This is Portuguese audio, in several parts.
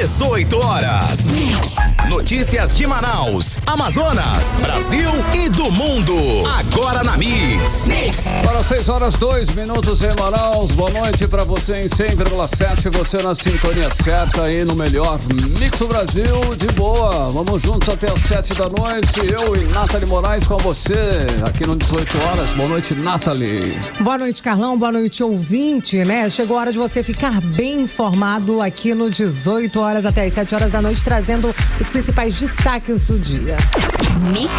18 horas. Notícias de Manaus, Amazonas, Brasil e do mundo. Agora na Mix. Para 6h02 em Manaus. Boa noite pra você em 100,7. Você na sintonia certa aí no melhor Mix do Brasil. De boa. Vamos juntos até as 7 da noite. Eu e Nathalie Moraes com você aqui no 18 horas. Boa noite, Nathalie. Boa noite, Carlão. Boa noite, ouvinte, né? Chegou a hora de você ficar bem informado aqui no 18 horas até as 7 horas da noite, trazendo os principais destaques do dia. Mix.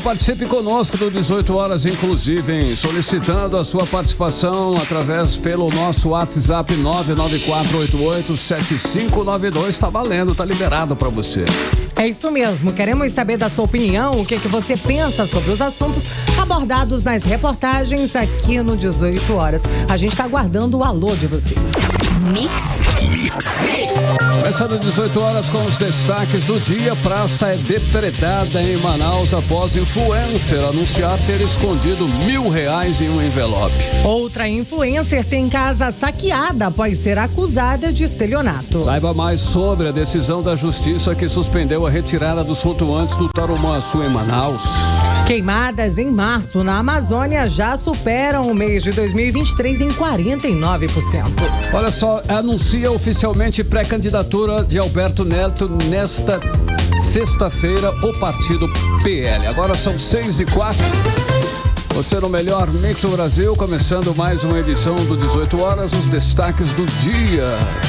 Participe conosco do 18 horas, inclusive, hein? Solicitando a sua participação através pelo nosso WhatsApp 994887592. Tá valendo, tá liberado pra você. É isso mesmo, queremos saber da sua opinião, o que você pensa sobre os assuntos abordados nas reportagens aqui no 18 horas. A gente tá aguardando o alô de vocês. Mix. Começando 18 horas com os destaques do dia. Praça é depredada em Manaus após influencer anunciar ter escondido R$1.000 em um envelope. Outra influencer tem casa saqueada após ser acusada de estelionato. Saiba mais sobre a decisão da justiça que suspendeu a retirada dos flutuantes do Tarumançu em Manaus. Queimadas em março na Amazônia já superam o mês de 2023 em 49%. Olha só, anuncia oficialmente pré-candidatura de Alberto Neto nesta sexta-feira, o partido PL. Agora são 6h04. Você no melhor Mix do Brasil, começando mais uma edição do 18 horas, os destaques do dia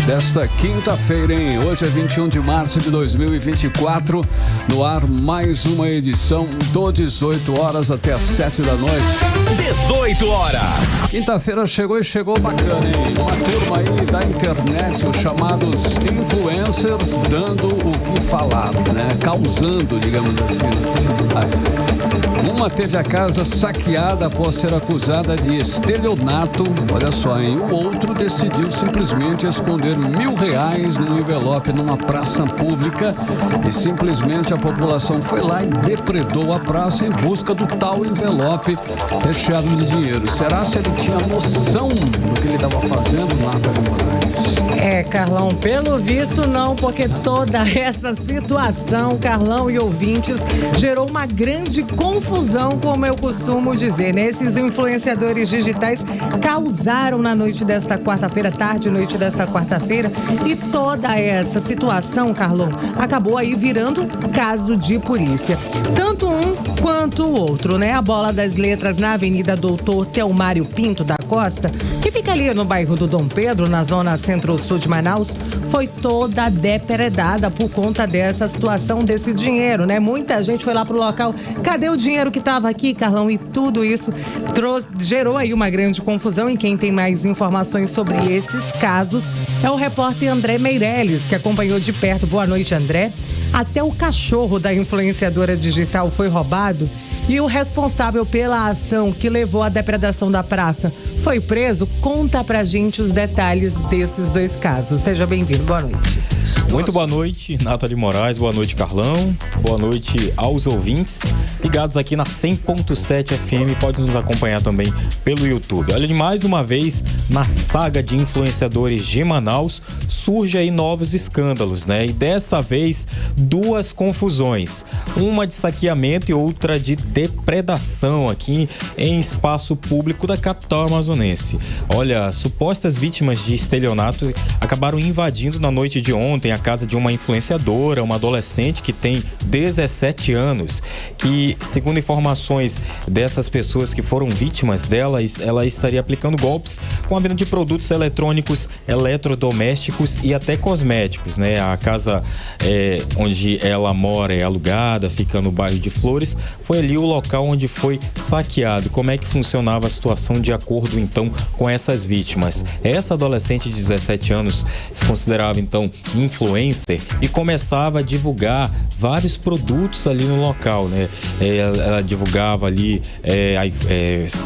desta quinta-feira, hein? Hoje é 21 de março de 2024, no ar mais uma edição do 18 horas até as 7 da noite. 18 horas. Quinta-feira chegou e chegou bacana, hein? Uma turma aí da internet, os chamados influencers, dando o que falar, né? Causando, digamos assim, na cidade. Uma teve a casa saqueada após ser acusada de estelionato. Olha só, hein? O outro decidiu simplesmente esconder R$1.000 num envelope numa praça pública e simplesmente a população foi lá e depredou a praça em busca do tal envelope recheado de dinheiro. Será se ele tinha noção do que ele estava fazendo, Nathalie Moraes? Carlão, pelo visto não, porque toda essa situação, Carlão e ouvintes, gerou uma grande confusão, como eu costumo dizer, né? Esses influenciadores digitais causaram na noite desta quarta-feira, tarde e noite desta quarta-feira, e toda essa situação, Carlão, acabou aí virando caso de polícia. Tanto um quanto o outro, né? A Bola das Letras na Avenida Doutor Telmário Pinto da Costa, que fica ali no bairro do Dom Pedro, na zona centro-sul de Manaus, foi toda depredada por conta dessa situação, desse dinheiro, né? Muita gente foi lá pro local, cadê o dinheiro que estava aqui, Carlão? E tudo isso gerou aí uma grande confusão, e quem tem mais informações sobre esses casos é o repórter André Meirelles, que acompanhou de perto. Boa noite, André. Até o cachorro da influenciadora digital foi roubado e o responsável pela ação que levou à depredação da praça foi preso. Conta pra gente os detalhes desses dois casos. Seja bem-vindo, boa noite. Muito boa noite, Nathalie Moraes, boa noite, Carlão, boa noite aos ouvintes ligados aqui na 100.7 FM, pode nos acompanhar também pelo YouTube. Olha, mais uma vez, na saga de influenciadores de Manaus, surge aí novos escândalos, né? E dessa vez, duas confusões, uma de saqueamento e outra de depredação aqui em espaço público da capital amazonense. Olha, supostas vítimas de estelionato acabaram invadindo na noite de ontem a casa de uma influenciadora, uma adolescente que tem 17 anos, que, segundo informações dessas pessoas que foram vítimas dela, ela estaria aplicando golpes com a venda de produtos eletrônicos, eletrodomésticos e até cosméticos, né? A casa onde ela mora é alugada, fica no bairro de Flores, foi ali o local onde foi saqueado. Como é que funcionava a situação de acordo, então, com essas vítimas? Essa adolescente de 17 anos se considerava, então, influencer e começava a divulgar vários produtos ali no local, né? Ela divulgava ali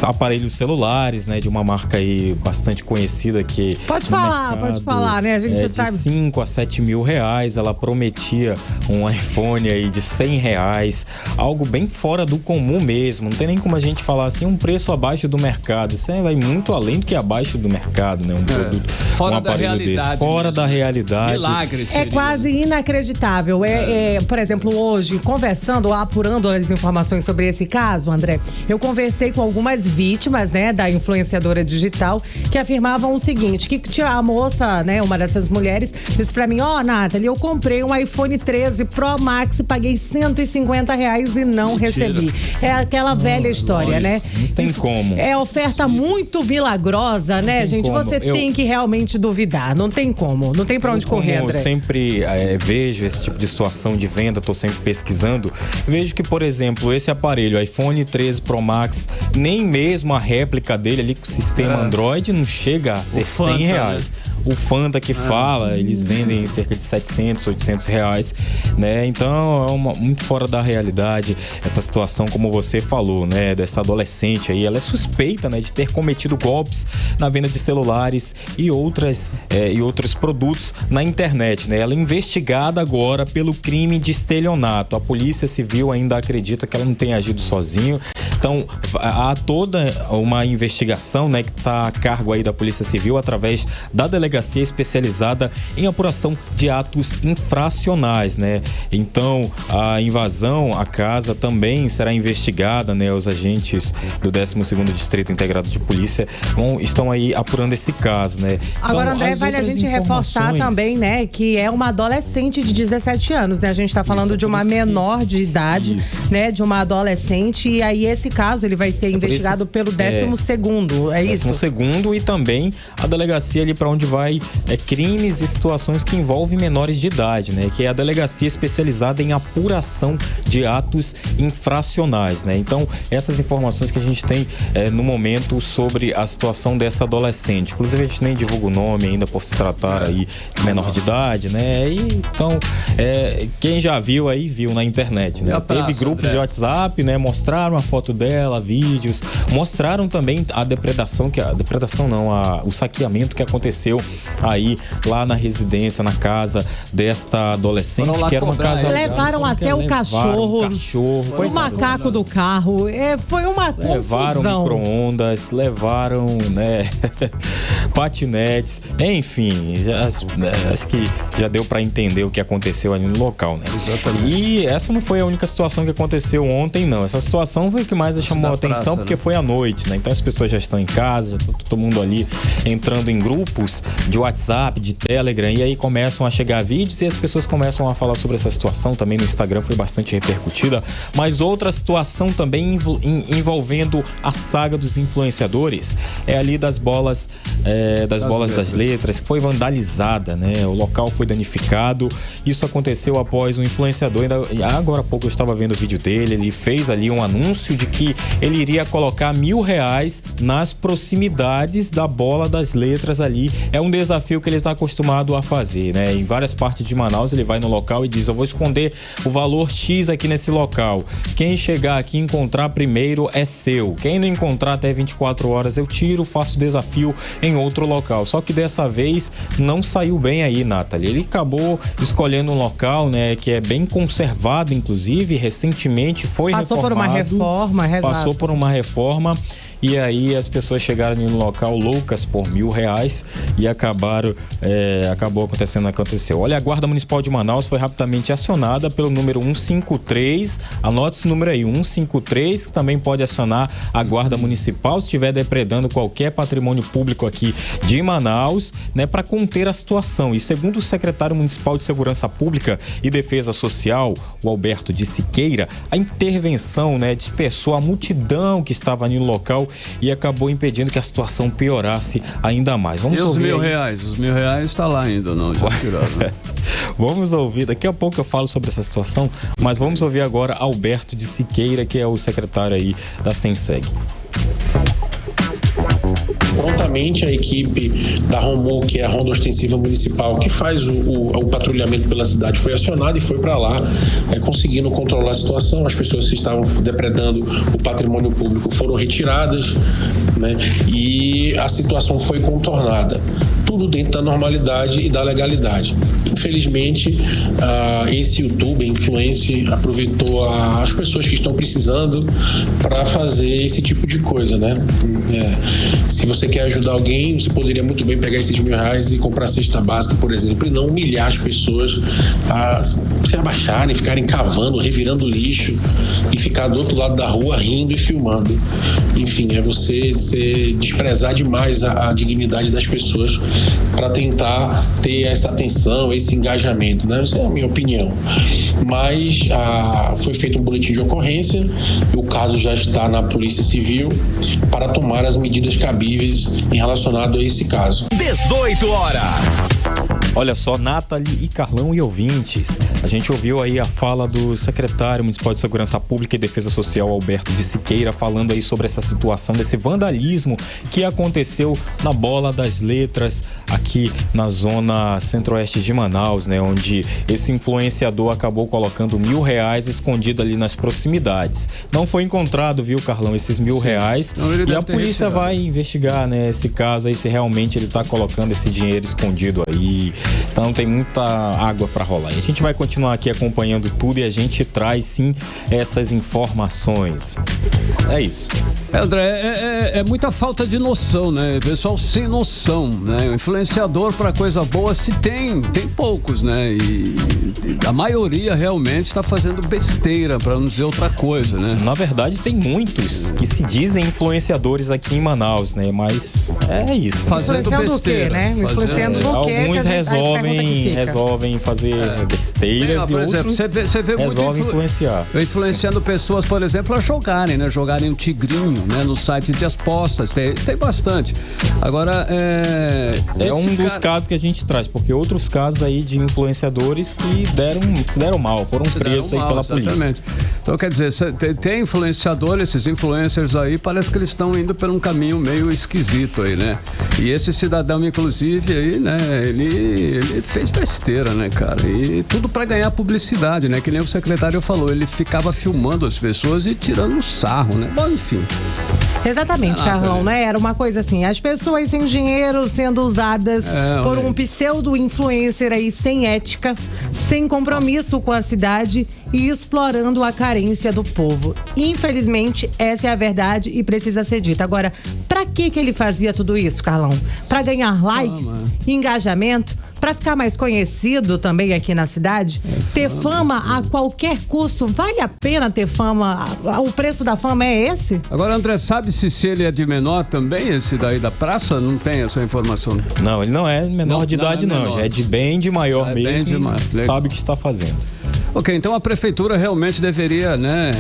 aparelhos celulares, né? De uma marca aí bastante conhecida que... Pode falar, né? A gente já sabe. De 5 a 7 mil reais, ela prometia um iPhone aí de 100 reais, algo bem fora do comum mesmo, não tem nem como a gente falar assim, um preço abaixo do mercado. Isso vai muito além do que abaixo do mercado, né? Um produto, fora um aparelho desse. Fora da realidade. Milagre seria. É quase inacreditável. Por exemplo, hoje, conversando, apurando as informações sobre esse caso, André, eu conversei com algumas vítimas, né, da influenciadora digital, que afirmavam o seguinte, que tinha a moça, né, uma dessas mulheres, disse pra mim, Nathalie, eu comprei um iPhone 13 Pro Max, paguei R$150 e não recebi. É aquela velha história, né? Não tem como. É oferta muito milagrosa, né, gente? como. Você tem que realmente duvidar. Não tem como. Não tem pra onde correr, André. Eu sempre vejo esse tipo de situação de venda, tô sempre pesquisando. Vejo que, por exemplo, esse aparelho, iPhone 13 Pro Max, nem mesmo a réplica dele ali com o sistema Android não chega a ser R$100. Né? O Fanta que fala, eles vendem em cerca de R$700, R$800, né? Então é muito fora da realidade essa situação, como você falou, né? Dessa adolescente aí, ela é suspeita, né, de ter cometido golpes na venda de celulares e outros produtos na internet, né? Ela é investigada agora pelo crime de estelionato. A Polícia Civil ainda acredita que ela não tem agido sozinho. Então, há toda uma investigação, né, que está a cargo aí da Polícia Civil através da delegacia especializada em apuração de atos infracionais, né? Então, a invasão à casa também será investigada, né? Os agentes do 12º Distrito Integrado de Polícia estão aí apurando esse caso, né? Agora, então, André, vale a gente reforçar também, né, que é uma adolescente de 17 anos, né? A gente está falando de uma menor de idade, né? De uma adolescente, e aí esse caso, ele vai ser investigado pelo 12º, é isso? 12º, e também a delegacia ali para onde vai crimes e situações que envolvem menores de idade, né? Que é a delegacia especializada em apuração de atos infracionais, né? Então, essas informações que a gente tem no momento sobre a situação dessa adolescente. Inclusive, a gente nem divulga o nome ainda por se tratar aí de menor de idade, né? E, então, quem já viu aí, viu na internet, né? Teve grupos de WhatsApp, né? Mostraram a foto dela, vídeos, mostraram também o saqueamento que aconteceu aí lá na residência, na casa desta adolescente, que era uma casa... Levaram até o cachorro, o macaco do carro, foi uma confusão. Levaram micro-ondas, levaram, né, patinetes, enfim, acho que já deu pra entender o que aconteceu ali no local, né? Exatamente. E essa não foi a única situação que aconteceu ontem, não. Essa situação foi o que mais chamou a atenção, porque foi à noite, né? Então as pessoas já estão em casa, já tá todo mundo ali entrando em grupos de WhatsApp, de Telegram, e aí começam a chegar vídeos e as pessoas começam a falar sobre essa situação. Também no Instagram foi bastante repercutida. Mas outra situação também envolvendo a saga dos influenciadores é ali das bolas das letras, que foi vandalizada, né? O local foi danificado. Isso aconteceu após um influenciador, agora há pouco eu estava vendo o vídeo dele, ele fez ali um anúncio de que ele iria colocar R$1.000 nas proximidades da bola das letras ali. É um desafio que ele está acostumado a fazer, né? Em várias partes de Manaus ele vai no local e diz: eu vou esconder o valor X aqui nesse local. Quem chegar aqui e encontrar primeiro é seu. Quem não encontrar até 24 horas eu tiro, faço desafio em outro local. Só que dessa vez não saiu bem aí, Nathalie. Ele acabou escolhendo um local, né, que é bem conservado, inclusive, recentemente foi Passou por uma reforma, Passou por uma reforma. E aí as pessoas chegaram no local loucas por R$1.000 e acabou aconteceu. Olha, a Guarda Municipal de Manaus foi rapidamente acionada pelo número 153, anote esse número aí, 153, que também pode acionar a Guarda Municipal se estiver depredando qualquer patrimônio público aqui de Manaus, né, para conter a situação. E segundo o secretário municipal de Segurança Pública e Defesa Social, o Alberto de Siqueira, a intervenção, né, dispersou a multidão que estava ali no local e acabou impedindo que a situação piorasse ainda mais. Vamos ouvir os R$1.000? Os R$1.000 está lá ainda, não? Já tiraram, né? Vamos ouvir, daqui a pouco eu falo sobre essa situação, mas vamos ouvir agora Alberto de Siqueira, que é o secretário aí da Senseg. Prontamente a equipe da ROMU, que é a Ronda Ostensiva Municipal, que faz o patrulhamento pela cidade, foi acionada e foi para lá, conseguindo controlar a situação. As pessoas que estavam depredando o patrimônio público foram retiradas, né, e a situação foi contornada. tudo dentro da normalidade e da legalidade. Infelizmente, esse youtuber, influencer, aproveitou as pessoas que estão precisando para fazer esse tipo de coisa, né? Se você quer ajudar alguém, você poderia muito bem pegar esses R$1.000 e comprar cesta básica, por exemplo, e não humilhar as pessoas a se abaixarem, ficarem cavando, revirando lixo e ficar do outro lado da rua rindo e filmando. Enfim, é você desprezar demais a dignidade das pessoas para tentar ter essa atenção, esse engajamento, né? Essa é a minha opinião. Mas foi feito um boletim de ocorrência e o caso já está na Polícia Civil para tomar as medidas cabíveis em relacionado a esse caso. 18 horas. Olha só, Nathalie e Carlão e ouvintes, a gente ouviu aí a fala do secretário municipal de Segurança Pública e Defesa Social, Alberto de Siqueira, falando aí sobre essa situação desse vandalismo que aconteceu na Bola das Letras aqui na zona centro-oeste de Manaus, né, onde esse influenciador acabou colocando R$1.000 escondido ali nas proximidades. Não foi encontrado, viu, Carlão, esses R$1.000 e a polícia vai investigar, né, esse caso aí, se realmente ele tá colocando esse dinheiro escondido aí. Então tem muita água para rolar. E a gente vai continuar aqui acompanhando tudo e a gente traz sim essas informações. É isso. André, é muita falta de noção, né? Pessoal sem noção, né? O influenciador para coisa boa se tem poucos, né? E a maioria realmente está fazendo besteira, para não dizer outra coisa, né? Na verdade tem muitos que se dizem influenciadores aqui em Manaus, né? Mas é isso. Fazendo besteira, né? Influenciando do quê? Alguns resolvem fazer besteiras e por exemplo, outros você vê resolvem muito influenciar. Influenciando pessoas, por exemplo, a jogarem um tigrinho, né, no site de apostas. Tem bastante. Agora, é um dos casos que a gente traz, porque outros casos aí de influenciadores que se deram mal, foram presos aí pela polícia. Então, quer dizer, tem influenciadores, esses influencers aí, parece que eles estão indo por um caminho meio esquisito aí, né? E esse cidadão, inclusive, aí, né, ele fez besteira, né, cara? E tudo pra ganhar publicidade, né? Que nem o secretário falou, ele ficava filmando as pessoas e tirando sarro, né? Bom, enfim. Exatamente, Carlão, né? Era uma coisa assim, as pessoas sem dinheiro sendo usadas por um pseudo-influencer aí sem ética, sem compromisso com a cidade e explorando a carência do povo. Infelizmente, essa é a verdade e precisa ser dita. Agora, pra que ele fazia tudo isso, Carlão? Pra ganhar likes, engajamento? Para ficar mais conhecido também aqui na cidade, ter fama a qualquer custo, vale a pena ter fama? O preço da fama é esse? Agora, André, sabe se ele é de menor também, esse daí da praça? Não tem essa informação? Não, ele não é menor de idade, não. Já é de bem de maior mesmo. Sabe o que está fazendo. Ok, então a prefeitura realmente deveria, né,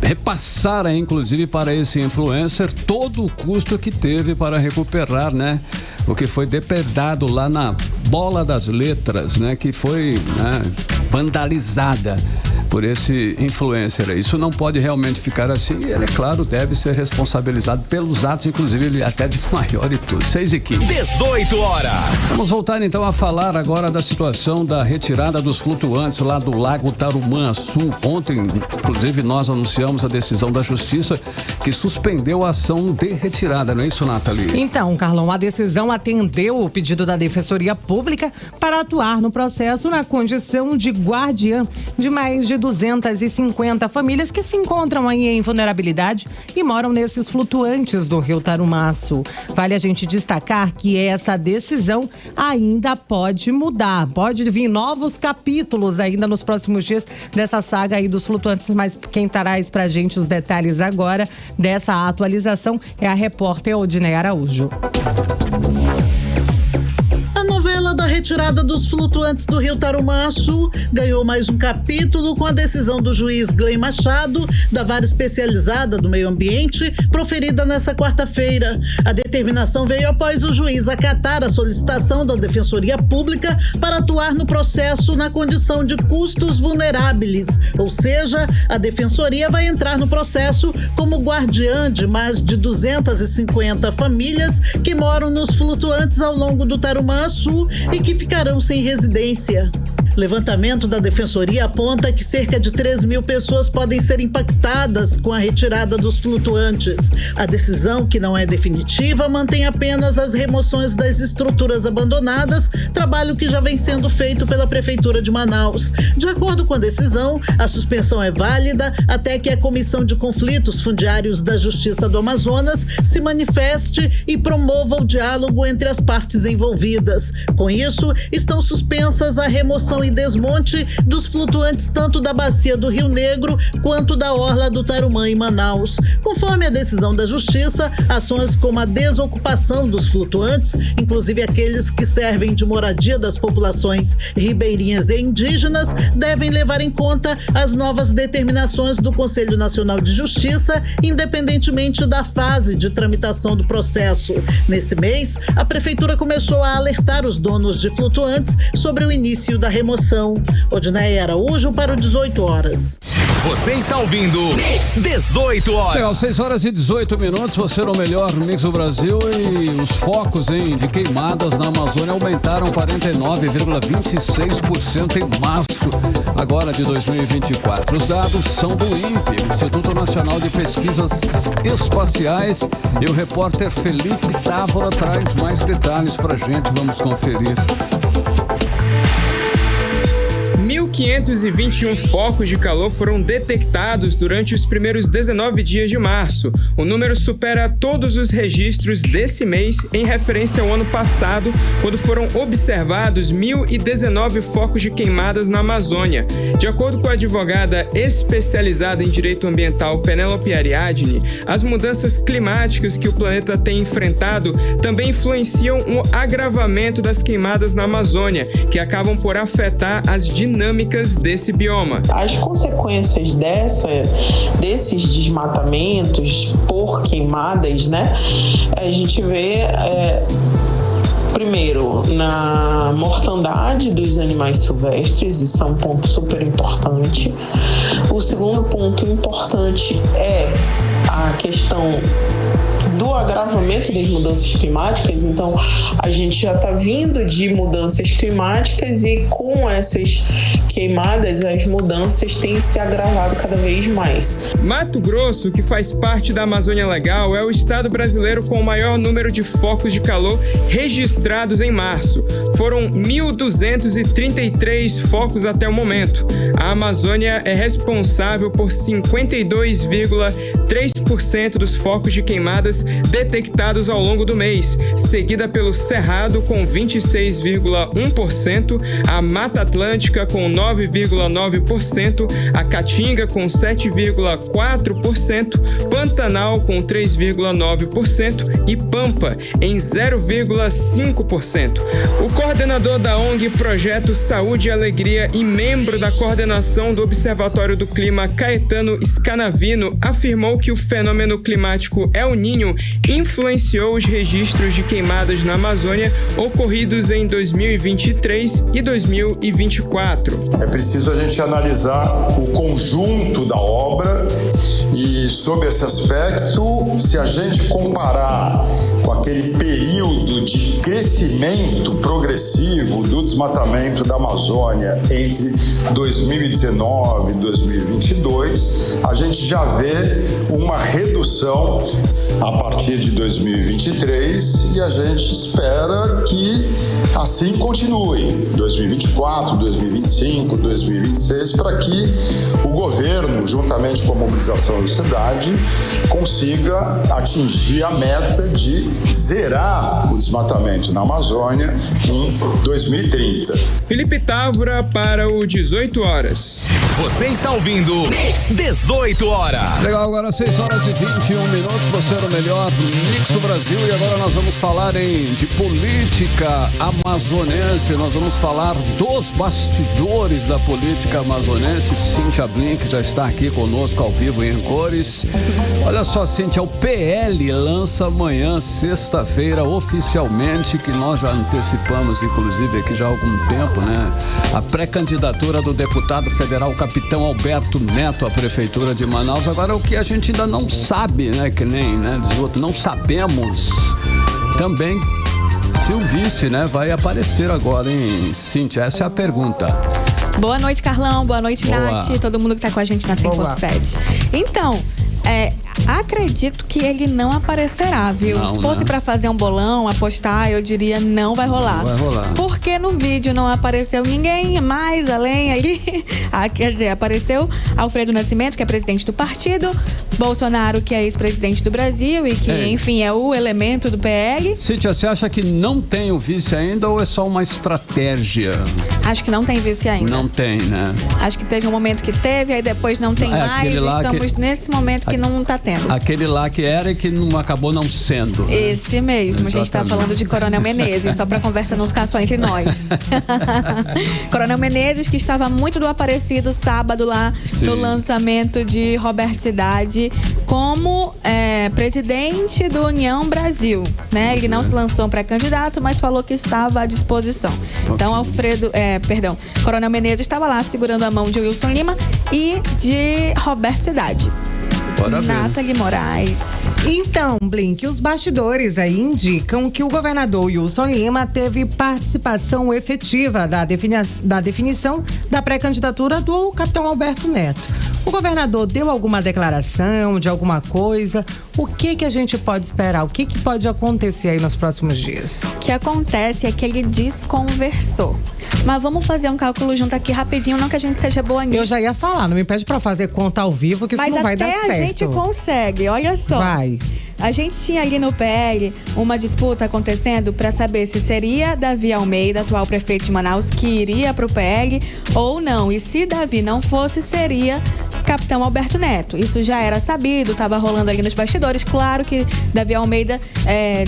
repassar, inclusive, para esse influencer todo o custo que teve para recuperar, né, o que foi depredado lá na Bola das Letras, né, que foi, né, vandalizada por esse influencer. Isso não pode realmente ficar assim. Ele, é claro, deve ser responsabilizado pelos atos, inclusive ele até de maior e tudo. 6h15. 18 horas. Vamos voltar então a falar agora da situação da retirada dos flutuantes lá do Lago Tarumã-Sul. Ontem, inclusive, nós anunciamos a decisão da Justiça que suspendeu a ação de retirada, não é isso, Nathalie? Então, Carlão, a decisão atendeu o pedido da Defensoria Pública para atuar no processo na condição de guardiã de mais de 250 famílias que se encontram aí em vulnerabilidade e moram nesses flutuantes do Rio Tarumã-Sul. Vale a gente destacar que essa decisão ainda pode mudar, pode vir novos capítulos ainda nos próximos dias dessa saga aí dos flutuantes, mas quem traz pra gente os detalhes agora dessa atualização é a repórter Odinei Araújo. Da retirada dos flutuantes do Rio Tarumã-Sul ganhou mais um capítulo com a decisão do juiz Glenn Machado, da Vara Especializada do Meio Ambiente, proferida nesta quarta-feira. A determinação veio após o juiz acatar a solicitação da Defensoria Pública para atuar no processo na condição de custos vulneráveis, ou seja, a Defensoria vai entrar no processo como guardiã de mais de 250 famílias que moram nos flutuantes ao longo do Tarumã-Sul e que ficarão sem residência. Levantamento da Defensoria aponta que cerca de 3.000 pessoas podem ser impactadas com a retirada dos flutuantes. A decisão, que não é definitiva, mantém apenas as remoções das estruturas abandonadas, trabalho que já vem sendo feito pela Prefeitura de Manaus. De acordo com a decisão, a suspensão é válida até que a Comissão de Conflitos Fundiários da Justiça do Amazonas se manifeste e promova o diálogo entre as partes envolvidas. Com isso, estão suspensas a remoção e desmonte dos flutuantes tanto da bacia do Rio Negro quanto da orla do Tarumã em Manaus. Conforme a decisão da Justiça, ações como a desocupação dos flutuantes, inclusive aqueles que servem de moradia das populações ribeirinhas e indígenas, devem levar em conta as novas determinações do Conselho Nacional de Justiça, independentemente da fase de tramitação do processo. Nesse mês, a Prefeitura começou a alertar os donos de flutuantes sobre o início da remoção. Odneia Araújo para o 18 horas. Você está ouvindo 18 horas. Legal, 6 horas e 18 minutos. Você no melhor Mix do Brasil. E os focos de queimadas na Amazônia aumentaram 49,26% em março agora de 2024. Os dados são do INPE, Instituto Nacional de Pesquisas Espaciais. E o repórter Felipe Távora traz mais detalhes pra gente. Vamos conferir. 1.521 focos de calor foram detectados durante os primeiros 19 dias de março. O número supera todos os registros desse mês em referência ao ano passado, quando foram observados 1.019 focos de queimadas na Amazônia. De acordo com a advogada especializada em direito ambiental Penélope Ariadne, as mudanças climáticas que o planeta tem enfrentado também influenciam o agravamento das queimadas na Amazônia, que acabam por afetar as dinâmicas desse bioma. As consequências desses desmatamentos por queimadas, a gente vê primeiro na mortandade dos animais silvestres, isso é um ponto super importante. O segundo ponto importante é a questão do agravamento das mudanças climáticas. Então, a gente já está vindo de mudanças climáticas e com essas queimadas, as mudanças têm se agravado cada vez mais. Mato Grosso, que faz parte da Amazônia Legal, é o estado brasileiro com o maior número de focos de calor registrados em março. Foram 1.233 focos até o momento. A Amazônia é responsável por 52,3% dos focos de queimadas detectados ao longo do mês, seguida pelo Cerrado com 26,1%, a Mata Atlântica com 9,9%, a Caatinga com 7,4%, Pantanal com 3,9% e Pampa em 0,5%. O coordenador da ONG Projeto Saúde e Alegria e membro da coordenação do Observatório do Clima, Caetano Scanavino, afirmou que o fenômeno climático El Niño influenciou os registros de queimadas na Amazônia ocorridos em 2023 e 2024. É preciso a gente analisar o conjunto da obra e, sob esse aspecto, se a gente comparar com aquele período de crescimento progressivo do desmatamento da Amazônia entre 2019 e 2022, a gente já vê uma redução a partir de 2023 e a gente espera que assim continue 2024, 2025, 2026, para que o governo, juntamente com a mobilização da sociedade, consiga atingir a meta de zerar o desmatamento na Amazônia em 2030. Felipe Távora para o 18 horas. Você está ouvindo 18 horas. Legal, agora 6 horas e 21 minutos. Você era o melhor Mix do Brasil. E agora nós vamos falar de política amazonense. Nós vamos falar dos bastidores da política amazonense. Cíntia Blink já está aqui conosco ao vivo em cores. Olha só, Cíntia, o PL lança amanhã, sexta-feira, oficialmente, que nós já antecipamos, inclusive, aqui já há algum tempo, a pré-candidatura do deputado federal Capitão Alberto Neto à Prefeitura de Manaus. Agora, o que a gente ainda não sabe, que nem, diz o outro, não sabemos também se o vice, né, vai aparecer agora, hein, Cíntia? Essa é a pergunta. Boa noite, Carlão. Boa noite, Nath. Todo mundo que tá com a gente na 100.7. Então, acredito que ele não aparecerá, viu? Não, se fosse pra fazer um bolão, apostar, eu diria não vai rolar. Vai rolar. Porque no vídeo não apareceu ninguém mais além ali. Quer dizer, apareceu Alfredo Nascimento, que é presidente do partido, Bolsonaro, que é ex-presidente do Brasil e que, enfim, é o elemento do PL. Cíntia, você acha que não tem o vice ainda ou é só uma estratégia? Acho que não tem vice ainda. Não tem, né? Acho que teve um momento que teve, aí depois não tem mais. Estamos nesse momento que não tá tendo. Aquele lá que era e que não acabou não sendo. Né? Esse mesmo. Exatamente. A gente tá falando de Coronel Menezes, só pra conversa não ficar só entre nós. Coronel Menezes, que estava muito do Aparecido sábado lá, no lançamento de Roberto Cidade como presidente do União Brasil, né? Ele não se lançou para candidato, mas falou que estava à disposição. Então, Coronel Menezes estava lá segurando a mão de Wilson Lima e de Roberto Cidade. Nathalie Moraes. Então, Blink, os bastidores aí indicam que o governador Wilson Lima teve participação efetiva da definição da pré-candidatura do capitão Alberto Neto. O governador deu alguma declaração de alguma coisa? O que a gente pode esperar? O que pode acontecer aí nos próximos dias? O que acontece é que ele desconversou. Mas vamos fazer um cálculo junto aqui rapidinho, não que a gente seja boa nisso. Eu já ia falar, não me pede pra fazer conta ao vivo, que isso não vai dar certo. Mas até a gente consegue, olha só. Vai. A gente tinha ali no PL uma disputa acontecendo para saber se seria Davi Almeida, atual prefeito de Manaus, que iria para o PL ou não. E se Davi não fosse, seria capitão Alberto Neto. Isso já era sabido, estava rolando ali nos bastidores. Claro que Davi Almeida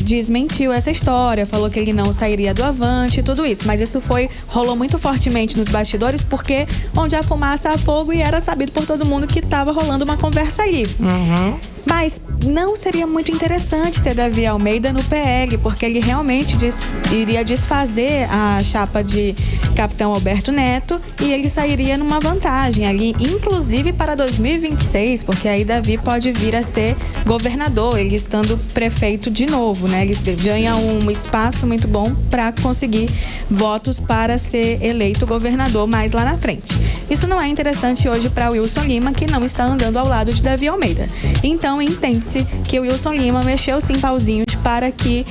desmentiu essa história, falou que ele não sairia do Avante e tudo isso. Mas isso rolou muito fortemente nos bastidores, porque onde há fumaça há fogo, e era sabido por todo mundo que estava rolando uma conversa ali. Mas não seria muito interessante ter Davi Almeida no PL, porque ele realmente iria desfazer a chapa de capitão Alberto Neto e ele sairia numa vantagem ali, inclusive para 2026, porque aí Davi pode vir a ser governador, ele estando prefeito de novo, né? Ele ganha um espaço muito bom para conseguir votos para ser eleito governador mais lá na frente. Isso não é interessante hoje para Wilson Lima, que não está andando ao lado de Davi Almeida. Então, entende-se que o Wilson Lima mexeu sim pauzinhos para que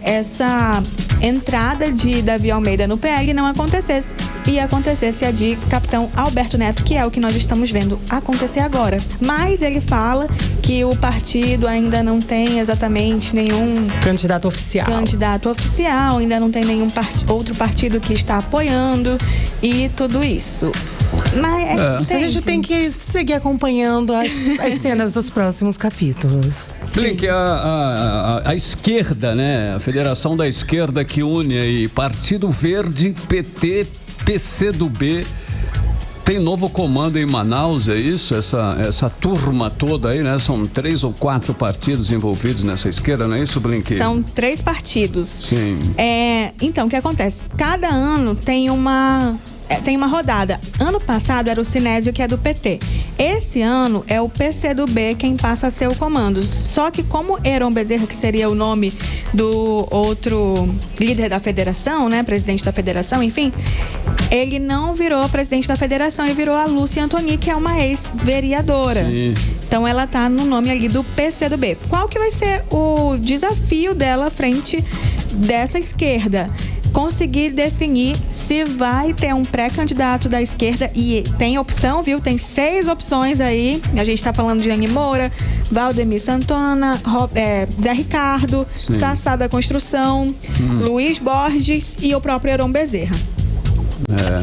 essa entrada de Davi Almeida no PL não acontecesse e acontecesse a de capitão Alberto Neto, que é o que nós estamos vendo acontecer agora. Mas ele fala que o partido ainda não tem exatamente nenhum candidato oficial, ainda não tem nenhum outro partido que está apoiando e tudo isso. Mas a gente tem que seguir acompanhando as cenas dos próximos capítulos. Blink, a esquerda, né? A Federação da Esquerda, que une aí Partido Verde, PT, PCdoB, tem novo comando em Manaus, é isso? Essa turma toda aí, né? São 3 ou 4 partidos envolvidos nessa esquerda, não é isso, Blink? São 3 partidos. Sim. Então, o que acontece? Cada ano tem uma rodada. Ano passado era o Sinésio, que é do PT. Esse ano é o PCdoB quem passa a ser o comando. Só que como Heron Bezerra, que seria o nome do outro líder da federação, né, presidente da federação, enfim, ele não virou presidente da federação e virou a Lúcia Antoni, que é uma ex-vereadora. Sim. Então ela tá no nome ali do PCdoB. Qual que vai ser o desafio dela à frente dessa esquerda? Conseguir definir se vai ter um pré-candidato da esquerda, e tem opção, viu? Tem 6 opções aí. A gente tá falando de Anny Moura, Valdemir Santana, Zé Ricardo, Sassá da Construção, Luiz Borges e o próprio Heron Bezerra.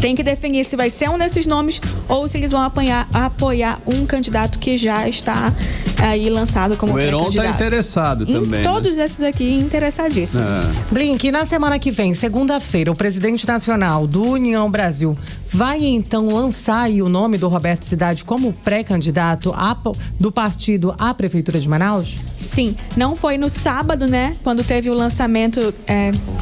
Tem que definir se vai ser um desses nomes ou se eles vão apoiar um candidato que já está aí lançado como pré-candidato. O Heron está interessado também. Todos esses aqui interessadíssimos. Blink, na semana que vem, segunda-feira, o presidente nacional do União Brasil vai então lançar aí o nome do Roberto Cidade como pré-candidato do partido à Prefeitura de Manaus? Sim, não foi no sábado, né? Quando teve o lançamento.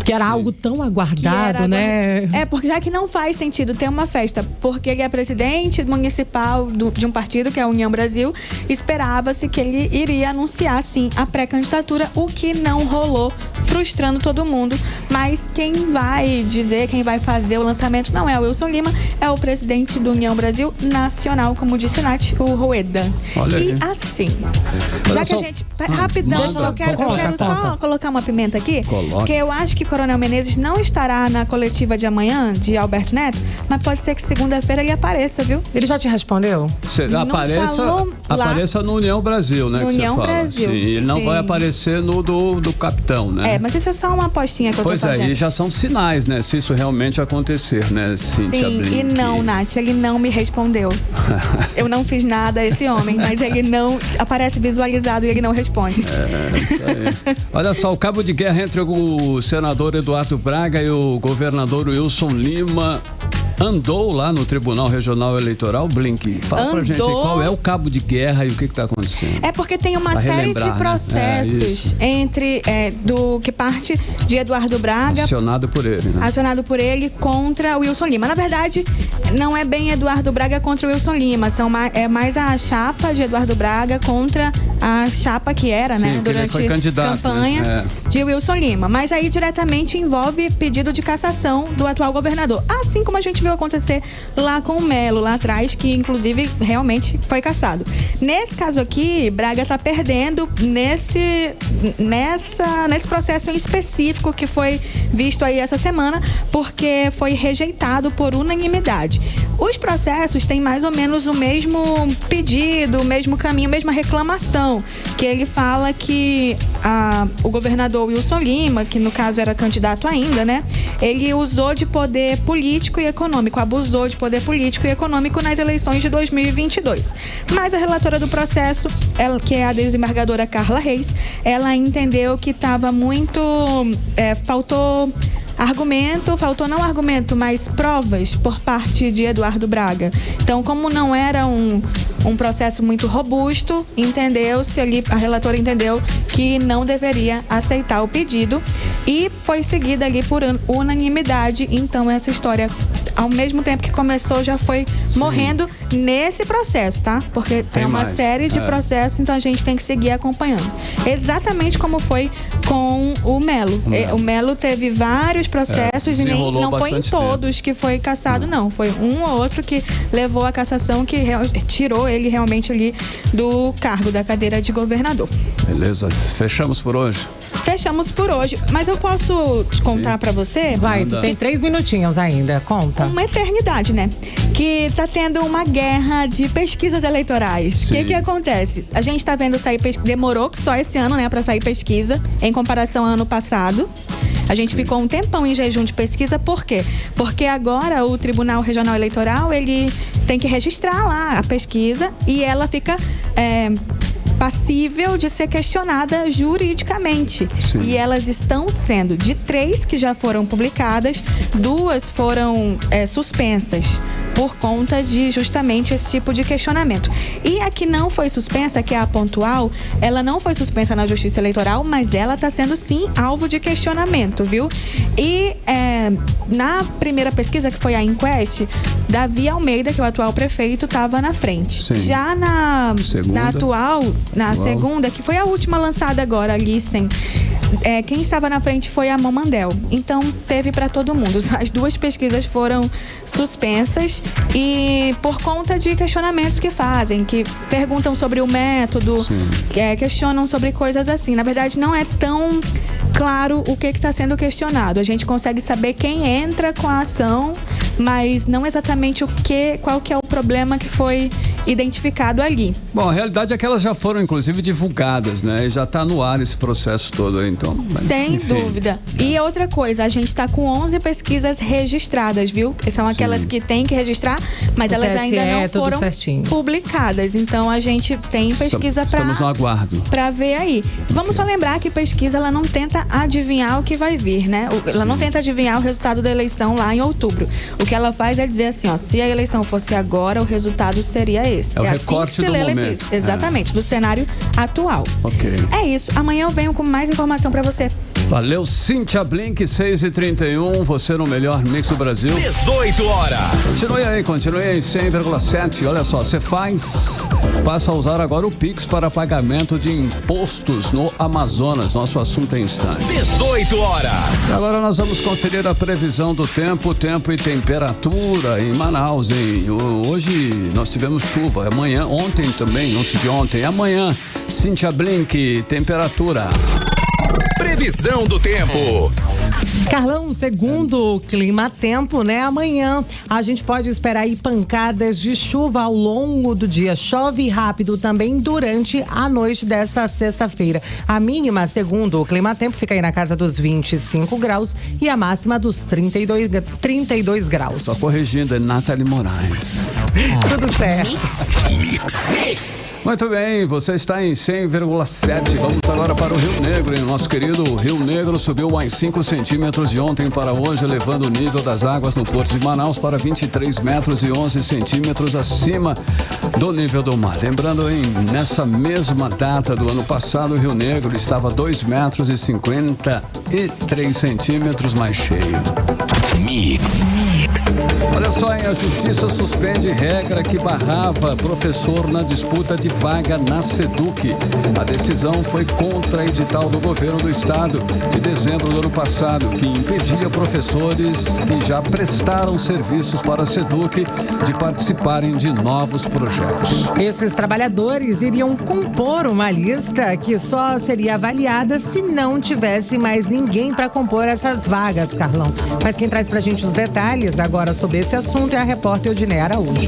Que era algo tão aguardado, né? Porque já que não faz sentido ter uma festa, porque ele é presidente municipal de um partido, que é a União Brasil. Esperava-se que ele iria anunciar, sim, a pré-candidatura, o que não rolou, frustrando todo mundo. Mas quem vai dizer, quem vai fazer o lançamento não é o Wilson Lima, é o presidente do União Brasil Nacional, como disse Nath, o Rueda. Olha aí. E assim, já que a gente... Rapidão, eu quero só colocar uma pimenta aqui, porque eu acho que Coronel Menezes não estará na coletiva de amanhã, de Alberto Neto, mas pode ser que segunda-feira ele apareça, viu? Ele já te respondeu? Apareça no União Brasil, né? No União Brasil. Sim, ele não vai aparecer no do capitão, né? Mas isso é só uma apostinha que eu tô fazendo. Pois é, e já são sinais, né? Se isso realmente acontecer, né, Cíntia Blink? Sim, e não, Nath, ele não me respondeu. Eu não fiz nada a esse homem, mas ele não aparece visualizado e ele não responde. Isso aí. Olha só, o cabo de guerra entre o senador Eduardo Braga e o governador Wilson Lima andou lá no Tribunal Regional Eleitoral. Blink, fala pra gente aí, qual é o cabo de guerra e o que está acontecendo? É porque tem uma série de processos entre do que parte de Eduardo Braga, acionado por ele, né? Acionado por ele contra o Wilson Lima. Na verdade, não é bem Eduardo Braga contra o Wilson Lima, é mais a chapa de Eduardo Braga contra a chapa que era, sim, né, durante a campanha, né? De Wilson Lima. Mas aí diretamente envolve pedido de cassação do atual governador. Assim como a gente viu acontecer lá com o Melo, lá atrás, que inclusive realmente foi cassado. Nesse caso aqui, Braga tá perdendo nesse processo em específico que foi visto aí essa semana, porque foi rejeitado por unanimidade. Os processos têm mais ou menos o mesmo pedido, o mesmo caminho, a mesma reclamação, que ele fala que o governador Wilson Lima, que no caso era candidato ainda, né? Ele usou de poder político e econômico, abusou de poder político e econômico nas eleições de 2022. Mas a relatora do processo, que é a desembargadora Carla Reis, ela entendeu que estava muito... faltou não argumento, mas provas por parte de Eduardo Braga. Então, como não era um processo muito robusto, entendeu-se ali, a relatora entendeu que não deveria aceitar o pedido e foi seguida ali por unanimidade. Então, essa história, ao mesmo tempo que começou, já foi morrendo nesse processo, tá? Porque tem uma série de processos, então a gente tem que seguir acompanhando. Exatamente como foi com o Melo. O Melo teve vários processos e não foi em todos que foi cassado, não. Foi um ou outro que levou a cassação, que tirou ele realmente ali do cargo, da cadeira de governador. Beleza, fechamos por hoje? Fechamos por hoje, mas eu posso contar pra você? Vai, tu tem 3 minutinhos ainda, conta. Uma eternidade, né? Que tá tendo uma guerra de pesquisas eleitorais. O que acontece? A gente tá vendo sair pesquisa, demorou só esse ano, né, pra sair pesquisa, em comparação ao ano passado. A gente ficou um tempão em jejum de pesquisa, por quê? Porque agora o Tribunal Regional Eleitoral, ele tem que registrar lá a pesquisa e ela fica passível de ser questionada juridicamente. Sim. E elas estão sendo, de 3 que já foram publicadas, 2 foram suspensas por conta de justamente esse tipo de questionamento. E a que não foi suspensa, que é a pontual, ela não foi suspensa na Justiça Eleitoral, mas ela está sendo sim alvo de questionamento, viu? E na primeira pesquisa, que foi a Inquest, Davi Almeida, que é o atual prefeito, estava na frente. Sim. Já na segunda, que foi a última lançada agora, a Lissen, quem estava na frente foi a Momandel. Então teve para todo mundo. As 2 pesquisas foram suspensas e por conta de questionamentos que fazem, que perguntam sobre o método, questionam sobre coisas assim. Na verdade, não é tão claro o que está sendo questionado. A gente consegue saber quem entra com a ação, mas não exatamente qual que é o problema que foi identificado ali. Bom, a realidade é que elas já foram, inclusive, divulgadas, né? E já está no ar esse processo todo aí, então. Sem dúvida. E outra coisa, a gente está com 11 pesquisas registradas, viu? São aquelas que tem que registrar, mas elas ainda não foram publicadas. Então, a gente tem pesquisa estamos no aguardo para ver aí. Vamos só lembrar que pesquisa, ela não tenta adivinhar o que vai vir, né? Ela não tenta adivinhar o resultado da eleição lá em outubro. O que ela faz é dizer assim, ó, se a eleição fosse agora, o resultado seria esse. É o recorte do momento. Exatamente, do cenário atual. Ok. É isso. Amanhã eu venho com mais informação para você. Valeu, Cíntia Blink, 6h31, você no melhor mix do Brasil. 18 horas. Continue aí em 100,7. Olha só, você passa a usar agora o Pix para pagamento de impostos no Amazonas. Nosso assunto é instante. 18 horas. Agora nós vamos conferir a previsão do tempo e temperatura em Manaus. Hoje nós tivemos chuva, ontem também, antes de ontem. Amanhã, Cíntia Blink, temperatura. Previsão do tempo. Carlão, segundo o Clima Tempo, amanhã a gente pode esperar aí pancadas de chuva ao longo do dia. Chove rápido também durante a noite desta sexta-feira. A mínima, segundo o Clima Tempo, fica aí na casa dos 25 graus e a máxima dos 32 graus. Só corrigindo, é Nathalie Moraes. Tudo certo. Mix. Muito bem, você está em 100,7. Vamos agora para o Rio Negro, hein? Nosso querido Rio Negro subiu mais 5 centímetros de ontem para hoje, elevando o nível das águas no Porto de Manaus para 23 metros e 11 centímetros acima do nível do mar. Lembrando, nessa mesma data do ano passado, o Rio Negro estava 2 metros e 53 centímetros mais cheio. Mix. Olha só, a Justiça suspende regra que barrava professor na disputa de vaga na SEDUC. A decisão foi contra edital do governo do estado de dezembro do ano passado, que impedia professores que já prestaram serviços para a SEDUC de participarem de novos projetos. Esses trabalhadores iriam compor uma lista que só seria avaliada se não tivesse mais ninguém para compor essas vagas, Carlão. Mas quem traz pra gente os detalhes agora sobre esse assunto é a repórter Odiné Araújo.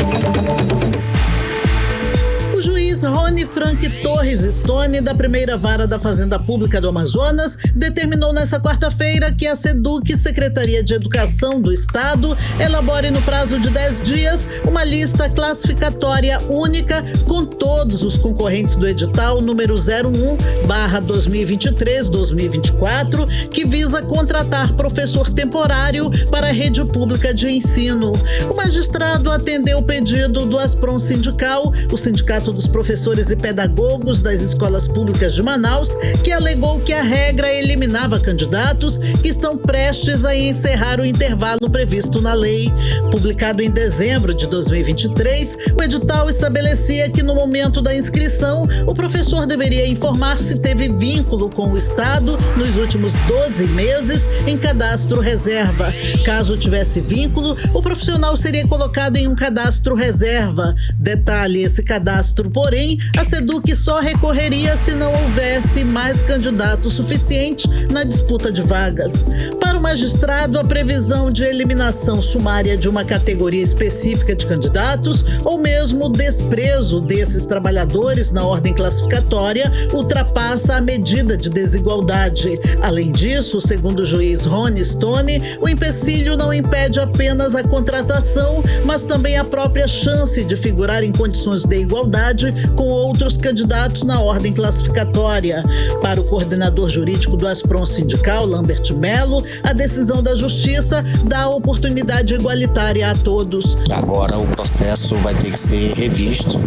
O juiz Rony Frank Torres Stone, da primeira vara da Fazenda Pública do Amazonas, determinou nesta quarta-feira que a SEDUC, Secretaria de Educação do Estado, elabore no prazo de 10 dias uma lista classificatória única com todos os concorrentes do edital número 01/2023-2024, que visa contratar professor temporário para a rede pública de ensino. O magistrado atendeu o pedido do Asprom Sindical, o Sindicato dos Professores e Pedagogos das Escolas Públicas de Manaus, que alegou que a regra eliminava candidatos que estão prestes a encerrar o intervalo previsto na lei. Publicado em dezembro de 2023, o edital estabelecia que no momento da inscrição, o professor deveria informar se teve vínculo com o Estado nos últimos 12 meses em cadastro reserva. Caso tivesse vínculo, o profissional seria colocado em um cadastro reserva. Detalhe, esse cadastro, porém, a SEDUC só recorreria se não houvesse mais candidato suficiente na disputa de vagas. Para o magistrado, a previsão de eliminação sumária de uma categoria específica de candidatos ou mesmo o desprezo desses trabalhadores na ordem classificatória ultrapassa a medida de desigualdade. Além disso, segundo o juiz Rony Stone, o empecilho não impede apenas a contratação, mas também a própria chance de figurar em condições de igualdade com outros candidatos na ordem classificatória. Para o coordenador jurídico do Asprom Sindical, Lambert Melo, a decisão da Justiça dá oportunidade igualitária a todos. Agora o processo vai ter que ser revisto,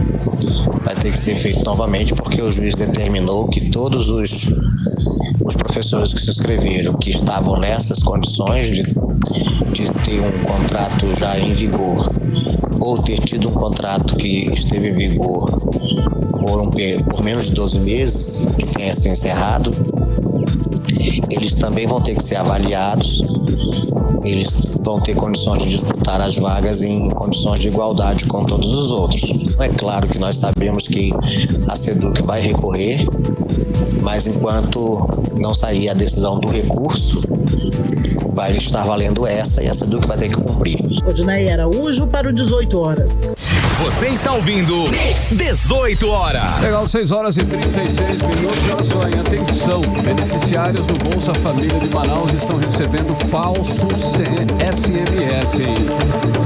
vai ter que ser feito novamente, porque o juiz determinou que todos os professores que se inscreveram, que estavam nessas condições de ter um contrato já em vigor, ou ter tido um contrato que esteve em vigor por menos de 12 meses, que tenha sido encerrado, eles também vão ter que ser avaliados, eles vão ter condições de disputar as vagas em condições de igualdade com todos os outros. É claro que nós sabemos que a SEDUC vai recorrer, mas enquanto não sair a decisão do recurso, vai estar valendo essa, e a SEDUC vai ter que cumprir. Odiné Araújo para o 18 horas. Você está ouvindo 18 horas. Legal, 6h36. Olha só, em atenção, beneficiários do Bolsa Família de Manaus estão recebendo falso SMS.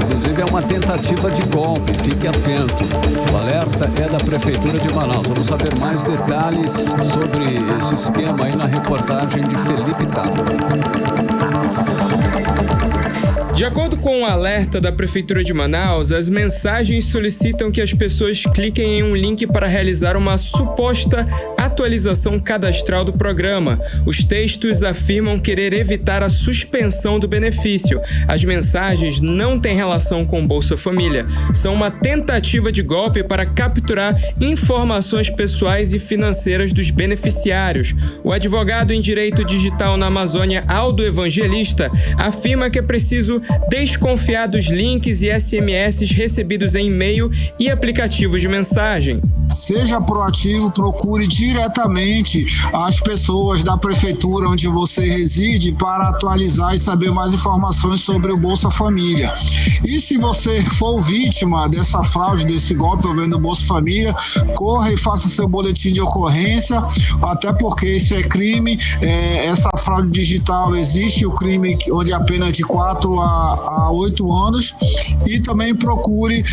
Inclusive é uma tentativa de golpe, fique atento. O alerta é da Prefeitura de Manaus. Vamos saber mais detalhes sobre esse esquema aí na reportagem de Felipe Távora. De acordo com o alerta da Prefeitura de Manaus, as mensagens solicitam que as pessoas cliquem em um link para realizar uma suposta atualização cadastral do programa. Os textos afirmam querer evitar a suspensão do benefício. As mensagens não têm relação com Bolsa Família. São uma tentativa de golpe para capturar informações pessoais e financeiras dos beneficiários. O advogado em direito digital na Amazônia, Aldo Evangelista, afirma que é preciso desconfiar dos links e SMS recebidos em e-mail e aplicativos de mensagem. Seja proativo, procure diretamente as pessoas da prefeitura onde você reside para atualizar e saber mais informações sobre o Bolsa Família. E se você for vítima dessa fraude, desse golpe envolvendo o Bolsa Família, corra e faça seu boletim de ocorrência, até porque isso é crime. Essa fraude digital existe, o crime onde a pena é de 4 a 8 anos, e também procure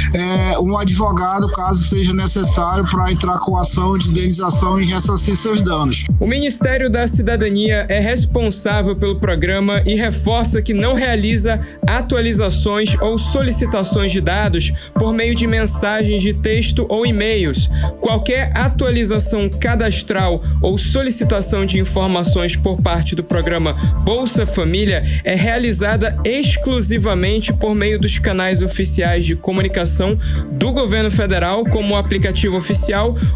um advogado caso seja necessário para entrar com ação de indenização e ressarcir seus danos. O Ministério da Cidadania é responsável pelo programa e reforça que não realiza atualizações ou solicitações de dados por meio de mensagens de texto ou e-mails. Qualquer atualização cadastral ou solicitação de informações por parte do programa Bolsa Família é realizada exclusivamente por meio dos canais oficiais de comunicação do Governo Federal, como o aplicativo oficial,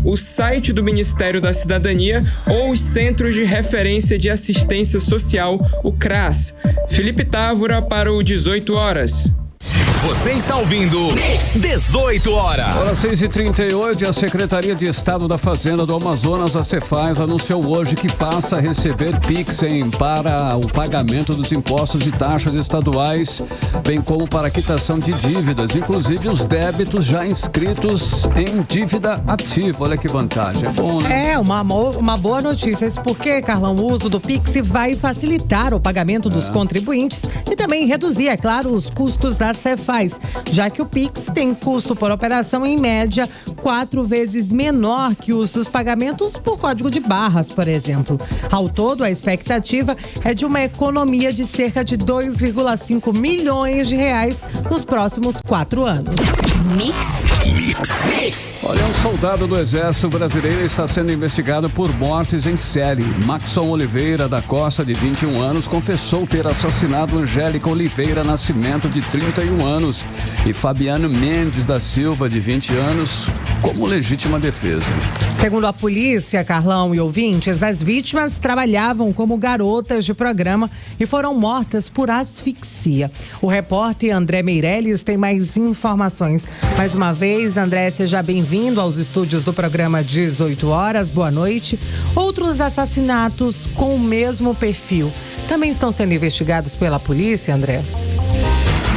o site do Ministério da Cidadania ou os Centros de Referência de Assistência Social, o CRAS. Felipe Távora para o 18 horas. Você está ouvindo 18 horas. Hora 6h38, a Secretaria de Estado da Fazenda do Amazonas, a Cefaz, anunciou hoje que passa a receber Pixem para o pagamento dos impostos e taxas estaduais, bem como para a quitação de dívidas, inclusive os débitos já inscritos em dívida ativa. Olha que vantagem, é bom, né? É, uma boa notícia. Isso porque, Carlão, o uso do Pix vai facilitar o pagamento dos contribuintes e também reduzir, é claro, os custos da Cefaz, já que o Pix tem custo por operação em média 4 vezes menor que os dos pagamentos por código de barras, por exemplo. Ao todo, a expectativa é de uma economia de cerca de 2,5 milhões de reais nos próximos 4 anos. Mix. Olha, um soldado do Exército Brasileiro está sendo investigado por mortes em série. Maxon Oliveira da Costa, de 21 anos, confessou ter assassinado Angélica Oliveira Nascimento, de 31 anos, e Fabiano Mendes da Silva, de 20 anos, como legítima defesa. Segundo a polícia, Carlão e ouvintes, as vítimas trabalhavam como garotas de programa e foram mortas por asfixia. O repórter André Meirelles tem mais informações. Mais uma vez, André, seja bem-vindo aos estúdios do programa 18 horas. Boa noite. Outros assassinatos com o mesmo perfil também estão sendo investigados pela polícia, André?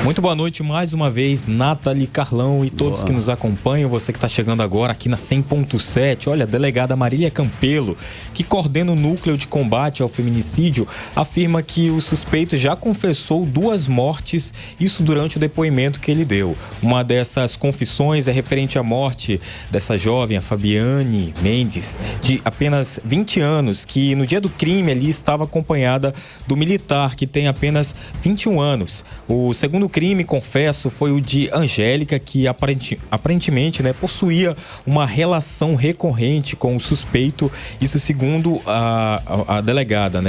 Muito boa noite mais uma vez, Nathalie, Carlão e todos que nos acompanham. Você que está chegando agora aqui na 100.7. Olha, a delegada Marília Campelo, que coordena o núcleo de combate ao feminicídio, afirma que o suspeito já confessou 2 mortes, isso durante o depoimento que ele deu. Uma dessas confissões é referente à morte dessa jovem, a Fabiane Mendes, de apenas 20 anos, que no dia do crime ali estava acompanhada do militar, que tem apenas 21 anos. O segundo crime, confesso, foi o de Angélica, que aparentemente, possuía uma relação recorrente com o suspeito, isso segundo a delegada,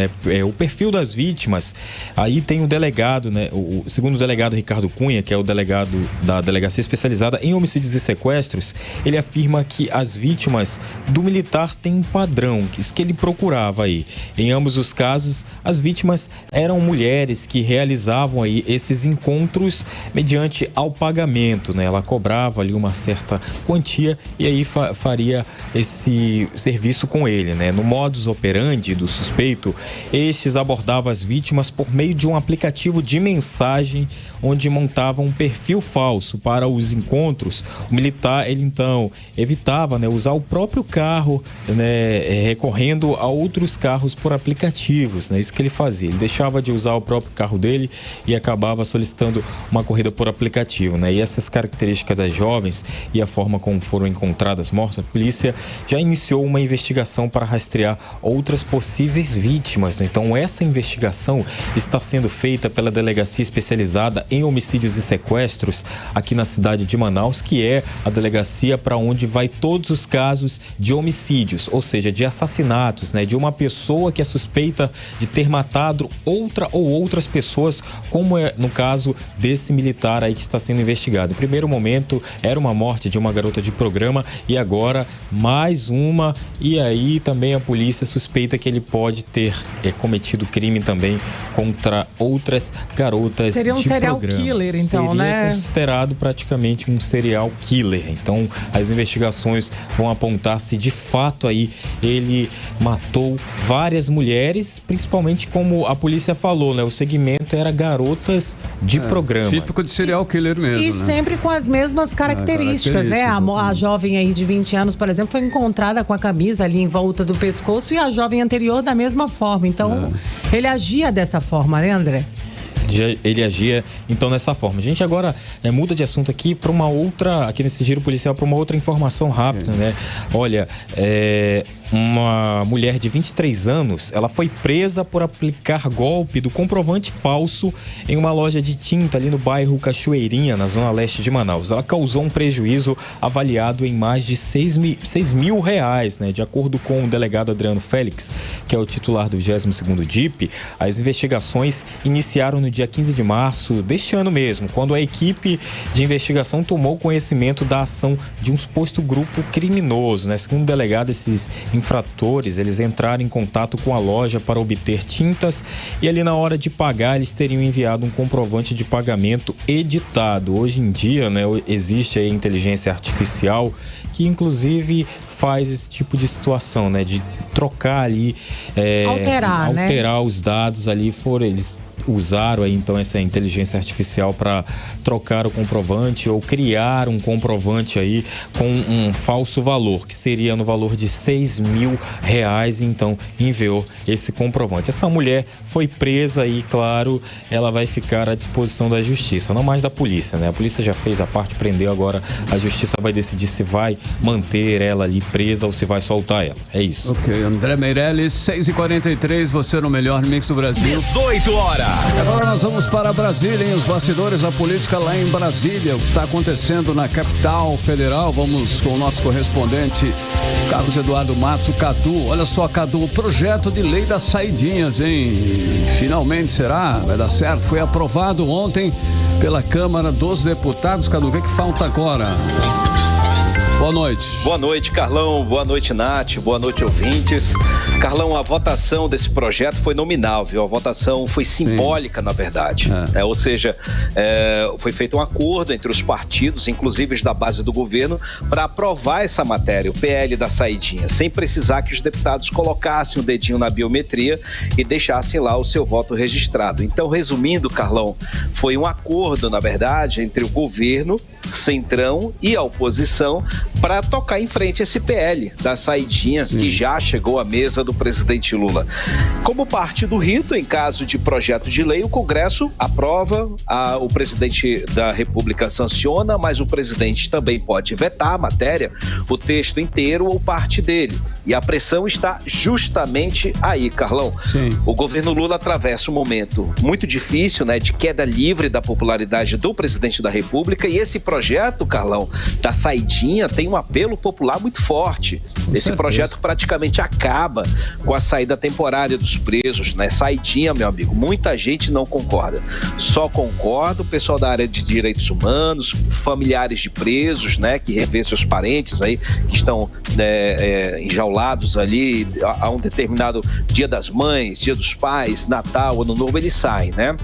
o perfil das vítimas, aí tem o delegado, segundo o delegado Ricardo Cunha, que é o delegado da Delegacia Especializada em Homicídios e Sequestros, ele afirma que as vítimas do militar têm um padrão, que ele procurava aí. Em ambos os casos, as vítimas eram mulheres que realizavam aí esses encontros mediante ao pagamento, Ela cobrava ali uma certa quantia e aí faria esse serviço com ele, No modus operandi do suspeito, estes abordavam as vítimas por meio de um aplicativo de mensagem onde montavam um perfil falso para os encontros. O militar, ele então evitava, usar o próprio carro, recorrendo a outros carros por aplicativos, Isso que ele fazia. Ele deixava de usar o próprio carro dele e acabava solicitando sido uma corrida por aplicativo, né? E essas características das jovens e a forma como foram encontradas mortas, a polícia já iniciou uma investigação para rastrear outras possíveis vítimas, né? Então essa investigação está sendo feita pela Delegacia Especializada em Homicídios e Sequestros aqui na cidade de Manaus, que é a delegacia para onde vai todos os casos de homicídios, ou seja, de assassinatos, né? De uma pessoa que é suspeita de ter matado outra ou outras pessoas, como é no caso desse militar aí que está sendo investigado. No primeiro momento era uma morte de uma garota de programa e agora mais uma, e aí também a polícia suspeita que ele pode ter cometido crime também contra outras garotas de programa. Seria um serial killer, então, seria, né? Seria considerado praticamente um serial killer. Então as investigações vão apontar se de fato aí ele matou várias mulheres, principalmente como a polícia falou, né? O segmento era garotas de programa. Típico de serial killer mesmo, E né? sempre com as mesmas características, né? A jovem aí de 20 anos, por exemplo, foi encontrada com a camisa ali em volta do pescoço e a jovem anterior da mesma forma. Então, ele agia dessa forma, né, André? Ele agia então dessa forma. A gente agora muda de assunto aqui para uma outra, aqui nesse giro policial, para uma outra informação rápida, né? Olha, uma mulher de 23 anos, ela foi presa por aplicar golpe do comprovante falso em uma loja de tinta ali no bairro Cachoeirinha, na zona leste de Manaus. Ela causou um prejuízo avaliado em mais de 6 mil reais, né? De acordo com o delegado Adriano Félix, que é o titular do 22º DIP, as investigações iniciaram no dia 15 de março deste ano mesmo, quando a equipe de investigação tomou conhecimento da ação de um suposto grupo criminoso, né? Segundo o delegado, esses infratores, eles entraram em contato com a loja para obter tintas e ali na hora de pagar eles teriam enviado um comprovante de pagamento editado. Hoje em dia, né, existe a inteligência artificial que inclusive faz esse tipo de situação, né, de trocar ali, alterar os dados ali, eles usaram aí então essa inteligência artificial para trocar o comprovante ou criar um comprovante aí com um falso valor, que seria no valor de 6 mil reais, então enviou esse comprovante. Essa mulher foi presa e, claro, ela vai ficar à disposição da justiça, não mais da polícia, né? A polícia já fez a parte, prendeu, agora a justiça vai decidir se vai manter ela ali presa ou se vai soltar ela. É isso. Ok, André Meirelles, 6h43, você no melhor mix do Brasil. 18 horas. Agora nós vamos para Brasília, em os bastidores da política lá em Brasília, o que está acontecendo na capital federal. Vamos com o nosso correspondente Carlos Eduardo Matos, o Cadu. Olha só, Cadu, o projeto de lei das saidinhas, hein? Finalmente, será? Vai dar certo? Foi aprovado ontem pela Câmara dos Deputados. Cadu, o que falta agora? Boa noite. Boa noite, Carlão. Boa noite, Nath. Boa noite, ouvintes. Carlão, a votação desse projeto foi nominal, viu? A votação foi simbólica, na verdade. Ou seja, foi feito um acordo entre os partidos, inclusive os da base do governo, para aprovar essa matéria, o PL da saidinha, sem precisar que os deputados colocassem o dedinho na biometria e deixassem lá o seu voto registrado. Então, resumindo, Carlão, foi um acordo, na verdade, entre o governo, Centrão e a oposição para tocar em frente esse PL da saidinha, que já chegou à mesa do presidente Lula. Como parte do rito, em caso de projeto de lei, o Congresso aprova, o presidente da República sanciona, mas o presidente também pode vetar a matéria, o texto inteiro ou parte dele. E a pressão está justamente aí, Carlão. O governo Lula atravessa um momento muito difícil, né, de queda livre da popularidade do presidente da República, e esse projeto, Carlão, da saidinha tem um apelo popular muito forte. Esse projeto praticamente acaba com a saída temporária dos presos, né? Saidinha, meu amigo, muita gente não concorda. Só concorda o pessoal da área de direitos humanos, familiares de presos, né? Que revê seus parentes aí, que estão enjaulados ali a um determinado dia das mães, dia dos pais, Natal, Ano Novo, eles saem, né?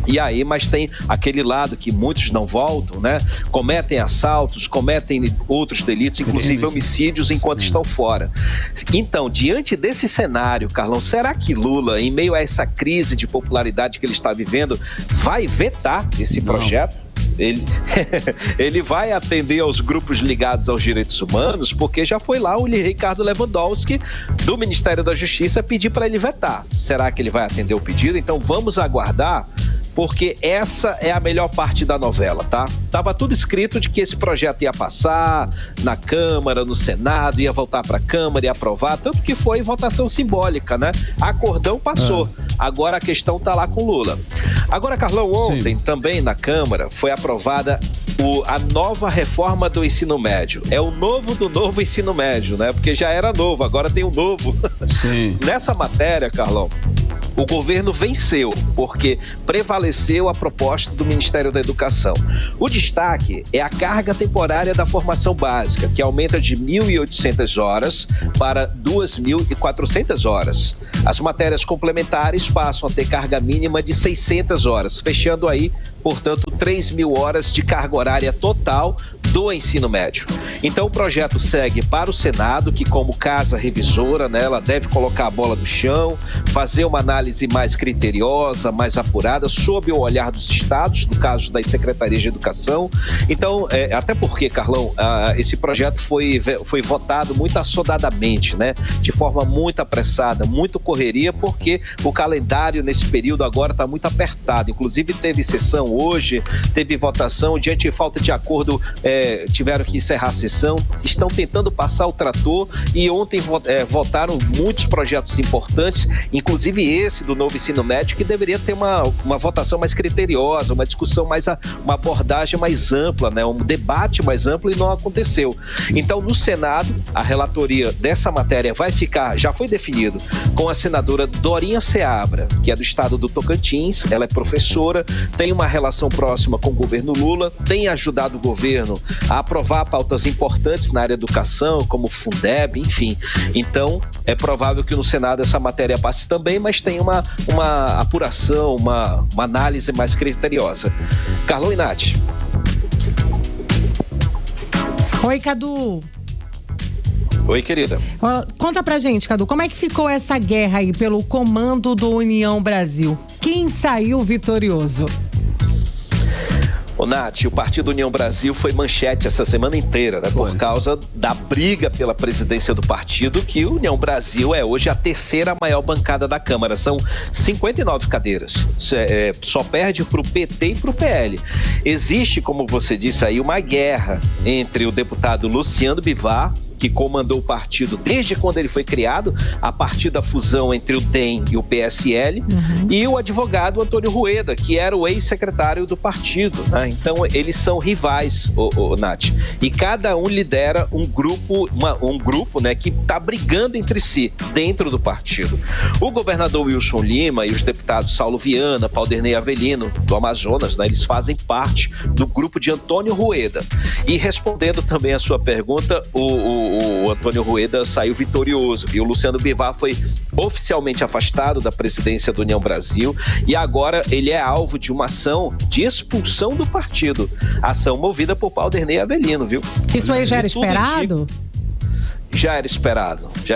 E aí, mas tem aquele lado que muitos não voltam, né? Cometem assaltos, cometem outros delitos, inclusive homicídios, enquanto estão fora. Então, diante desse cenário, Carlão, será que Lula, em meio a essa crise de popularidade que ele está vivendo, vai vetar esse projeto? Ele vai atender aos grupos ligados aos direitos humanos, porque já foi lá o Ricardo Lewandowski, do Ministério da Justiça, pedir para ele vetar. Será que ele vai atender o pedido? Então vamos aguardar porque essa é a melhor parte da novela, tá? Tava tudo escrito de que esse projeto ia passar na Câmara, no Senado, ia voltar para a Câmara e aprovar, tanto que foi votação simbólica, né? Acordão passou. Agora a questão tá lá com Lula. Agora, Carlão, ontem também na Câmara foi aprovada a nova reforma do ensino médio. É o novo do novo ensino médio, né? Porque já era novo, agora tem o novo. Sim. Nessa matéria, Carlão, o governo venceu, porque prevaleceu a proposta do Ministério da Educação. O destaque é a carga temporária da formação básica, que aumenta de 1.800 horas para 2.400 horas. As matérias complementares passam a ter carga mínima de 600 horas, fechando aí, portanto, 3.000 horas de carga horária total do ensino médio. Então o projeto segue para o Senado, que como casa revisora, né, ela deve colocar a bola no chão, fazer uma análise mais criteriosa, mais apurada, sob o olhar dos estados, no caso das secretarias de educação. Então, até porque, Carlão, esse projeto foi votado muito assodadamente, né, de forma muito apressada, muito correria, porque o calendário nesse período agora está muito apertado. Inclusive teve sessão hoje, teve votação, diante de falta de acordo, tiveram que encerrar a sessão, estão tentando passar o trator e ontem votaram muitos projetos importantes, inclusive esse do novo ensino médio, que deveria ter uma votação mais criteriosa, uma discussão uma abordagem mais ampla, né? Um debate mais amplo, e não aconteceu. Então, no Senado, a relatoria dessa matéria vai ficar, já foi definido, com a senadora Dorinha Seabra, que é do estado do Tocantins. Ela é professora, tem uma relação próxima com o governo Lula, tem ajudado o governo a aprovar pautas importantes na área da educação, como o Fundeb, enfim. Então, é provável que no Senado essa matéria passe também, mas tem uma apuração, uma análise mais criteriosa. Carlão e Nath. Oi, Cadu. Oi, querida. Conta pra gente, Cadu, como é que ficou essa guerra aí pelo comando do União Brasil? Quem saiu vitorioso? Ô, Nath, o Partido União Brasil foi manchete essa semana inteira, né? Por causa da briga pela presidência do partido, que o União Brasil é hoje a terceira maior bancada da Câmara. São 59 cadeiras. Só perde pro PT e pro PL. Existe, como você disse aí, uma guerra entre o deputado Luciano Bivar, que comandou o partido desde quando ele foi criado, a partir da fusão entre o DEM e o PSL, e o advogado Antônio Rueda, que era o ex-secretário do partido, né? Então, eles são rivais, Nath. E cada um lidera um grupo, né, que está brigando entre si, dentro do partido. O governador Wilson Lima e os deputados Saulo Viana, Paulderney Avelino, do Amazonas, né, eles fazem parte do grupo de Antônio Rueda. E respondendo também a sua pergunta, o Antônio Rueda saiu vitorioso, viu? O Luciano Bivar foi oficialmente afastado da presidência do União Brasil e agora ele é alvo de uma ação de expulsão do partido. Ação movida por Paulderney Avelino, viu? Isso aí já era esperado? Já era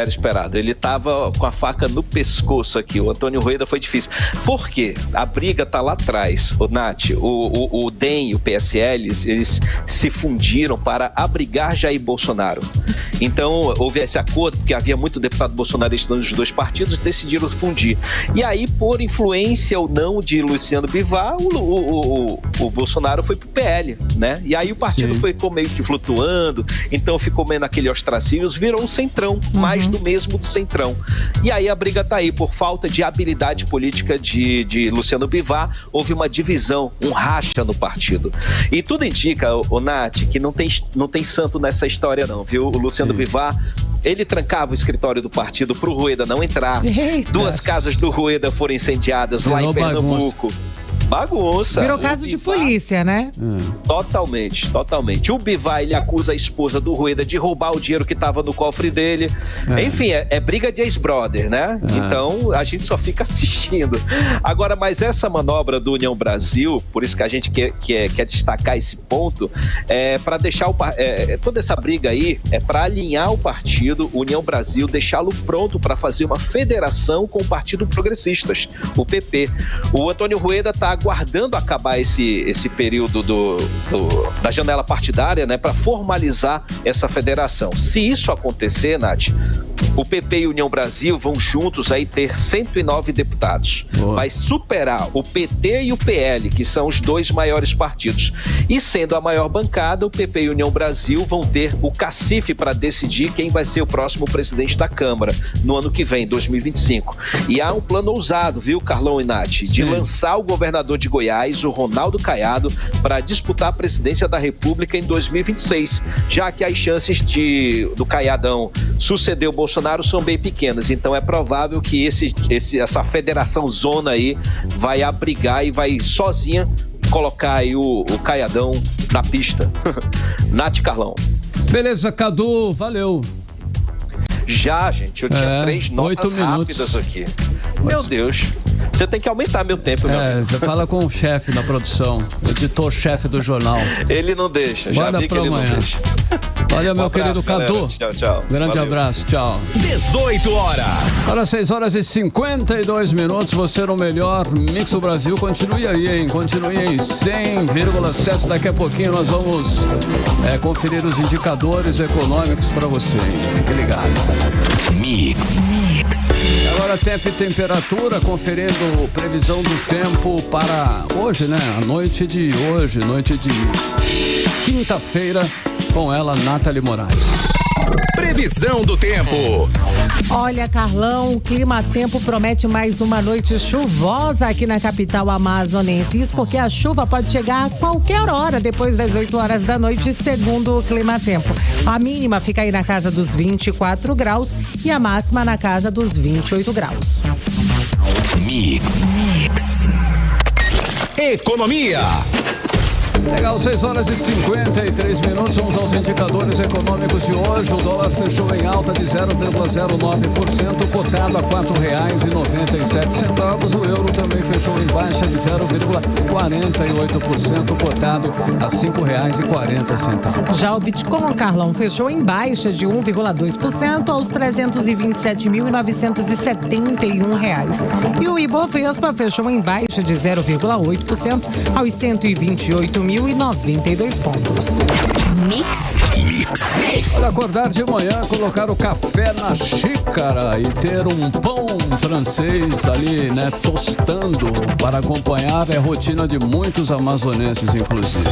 esperado. Ele tava com a faca no pescoço aqui. O Antônio Rueda foi difícil. Por quê? A briga tá lá atrás, Nath. O DEM e o PSL, eles se fundiram para abrigar Jair Bolsonaro. Então, houve esse acordo, porque havia muito deputado bolsonarista nos dois partidos, decidiram fundir. E aí, por influência ou não de Luciano Bivar, o Bolsonaro foi pro PL, né? E aí o partido ficou meio que flutuando, então ficou meio naquele ostracismo, virou um centrão, mais do mesmo do centrão. E aí a briga tá aí, por falta de habilidade política de Luciano Bivar, houve uma divisão, um racha no partido. E tudo indica, Nath, que não tem santo nessa história não, viu? O Luciano Bivar, ele trancava o escritório do partido pro Rueda não entrar. Eita. 2 casas do Rueda foram incendiadas lá em Pernambuco. Bagunça. Virou caso de polícia, né? Totalmente. O Bivar, ele acusa a esposa do Rueda de roubar o dinheiro que estava no cofre dele. Enfim, é briga de ex-brother, né? Então, a gente só fica assistindo. Agora, mas essa manobra do União Brasil, por isso que a gente quer destacar esse ponto, para deixar toda essa briga aí, é para alinhar o partido, União Brasil, deixá-lo pronto para fazer uma federação com o Partido Progressistas, o PP. O Antônio Rueda está aguardando acabar esse período da janela partidária, né, para formalizar essa federação. Se isso acontecer, Nath, o PP e União Brasil vão juntos aí ter 109 deputados. Boa. Vai superar o PT e o PL, que são os dois maiores partidos. E sendo a maior bancada, o PP e União Brasil vão ter o cacife para decidir quem vai ser o próximo presidente da Câmara no ano que vem, 2025. E há um plano ousado, viu, Carlão e Nath, de lançar o governador de Goiás, o Ronaldo Caiado, para disputar a presidência da República em 2026, já que as chances do Caiadão suceder o Bolsonaro são bem pequenas. Então é provável que essa federação zona aí vai abrigar e vai sozinha colocar aí o Caiadão na pista. Nath, Carlão. Beleza, Cadu, valeu. Já, gente, eu tinha 3 notas rápidas aqui. Meu Deus. Você tem que aumentar meu tempo, meu amigo. Você fala com o chefe da produção, o editor-chefe do jornal. Ele não deixa, já vi que ele não deixa. Valeu, meu querido Cadu. Tchau, tchau. Grande abraço, tchau. 18 horas. Agora 6 horas e 52 minutos. Você no melhor Mix do Brasil. Continue aí, hein? Continue aí. 100,7. Daqui a pouquinho nós vamos conferir os indicadores econômicos para você, hein? Fique ligado. Mix. Agora tempo e temperatura, conferindo previsão do tempo para hoje, né? A noite de hoje, noite de quinta-feira, com ela, Nathalie Moraes. Previsão do tempo. Olha, Carlão, o clima-tempo promete mais uma noite chuvosa aqui na capital amazonense. Isso porque a chuva pode chegar a qualquer hora depois das 8 horas da noite, segundo o clima-tempo. A mínima fica aí na casa dos 24 graus e a máxima na casa dos 28 graus. Mix. Economia. Legal, 6 horas e 53 minutos. Vamos aos indicadores econômicos de hoje. O dólar fechou em alta de 0,09%, cotado a R$ 4,97. O euro também fechou em baixa de 0,48%, cotado a R$ 5,40. Já o Bitcoin, Carlão, fechou em baixa de 1,2% aos R$ 327.971. E o Ibovespa fechou em baixa de 0,8% aos 128.092 pontos. Mix. Olha, acordar de manhã, colocar o café na xícara e ter um pão francês ali, né, tostando para acompanhar é rotina de muitos amazonenses, inclusive.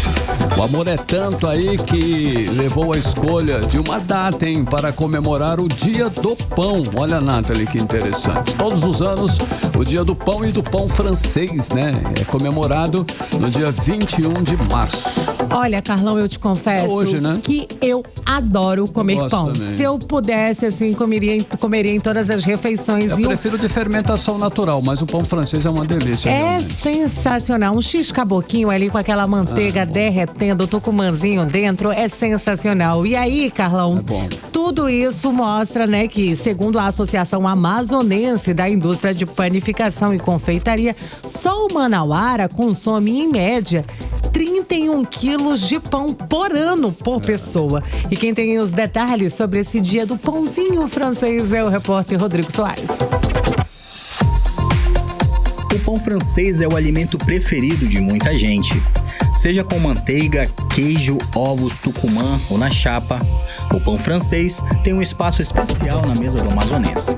O amor é tanto aí que levou a escolha de uma data, hein, para comemorar o Dia do Pão. Olha, Nathalie, que interessante. Todos os anos, o Dia do Pão e do Pão francês, né, é comemorado no dia 21 de março. Olha, Carlão, eu te confesso hoje, né? que eu adoro comer pão. Também. Se eu pudesse, assim, comeria em todas as refeições. Eu prefiro de fermentação natural, mas o pão francês é uma delícia. É realmente sensacional. Um x-caboquinho ali com aquela manteiga derretendo, o tucumanzinho dentro, é sensacional. E aí, Carlão, tudo isso mostra, né, que segundo a Associação Amazonense da Indústria de Panificação e Confeitaria, só o Manauara consome, em média, 31 quilos de pão por ano por pessoa. E quem tem os detalhes sobre esse dia do pãozinho francês é o repórter Rodrigo Soares. O pão francês é o alimento preferido de muita gente. Seja com manteiga, queijo, ovos, tucumã ou na chapa, o pão francês tem um espaço especial na mesa do amazonense.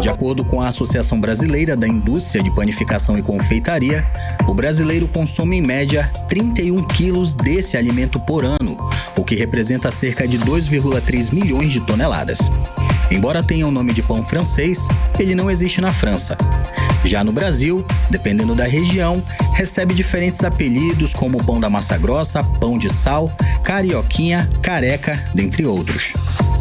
De acordo com a Associação Brasileira da Indústria de Panificação e Confeitaria, o brasileiro consome em média 31 quilos desse alimento por ano, o que representa cerca de 2,3 milhões de toneladas. Embora tenha o nome de pão francês, ele não existe na França. Já no Brasil, dependendo da região, recebe diferentes apelidos como pão da massa grossa, pão de sal, carioquinha, careca, dentre outros.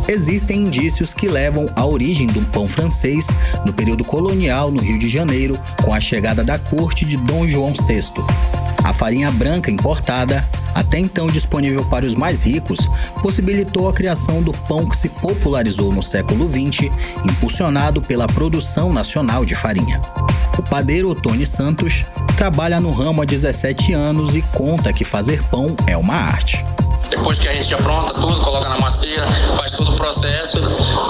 Existem indícios que levam à origem do pão francês no período colonial no Rio de Janeiro, com a chegada da corte de Dom João VI. A farinha branca importada, até então disponível para os mais ricos, possibilitou a criação do pão que se popularizou no século XX, impulsionado pela produção nacional de farinha. O padeiro Tony Santos trabalha no ramo há 17 anos e conta que fazer pão é uma arte. Depois que a gente apronta tudo, coloca na macieira, faz todo o processo,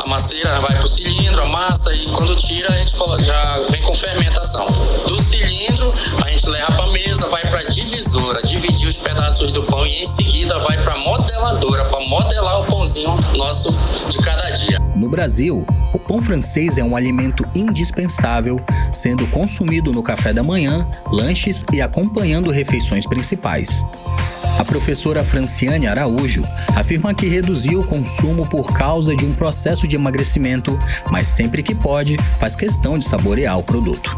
a macieira vai pro cilindro, a massa, e quando tira a gente já vem com fermentação. Do cilindro a gente leva pra mesa, vai pra divisora, dividir os pedaços do pão e em seguida vai pra modeladora, para modelar o pãozinho nosso de cada dia. No Brasil, O pão francês é um alimento indispensável, sendo consumido no café da manhã, lanches e acompanhando refeições principais. A professora Franciane Araújo afirma que reduziu o consumo por causa de um processo de emagrecimento, mas sempre que pode, faz questão de saborear o produto.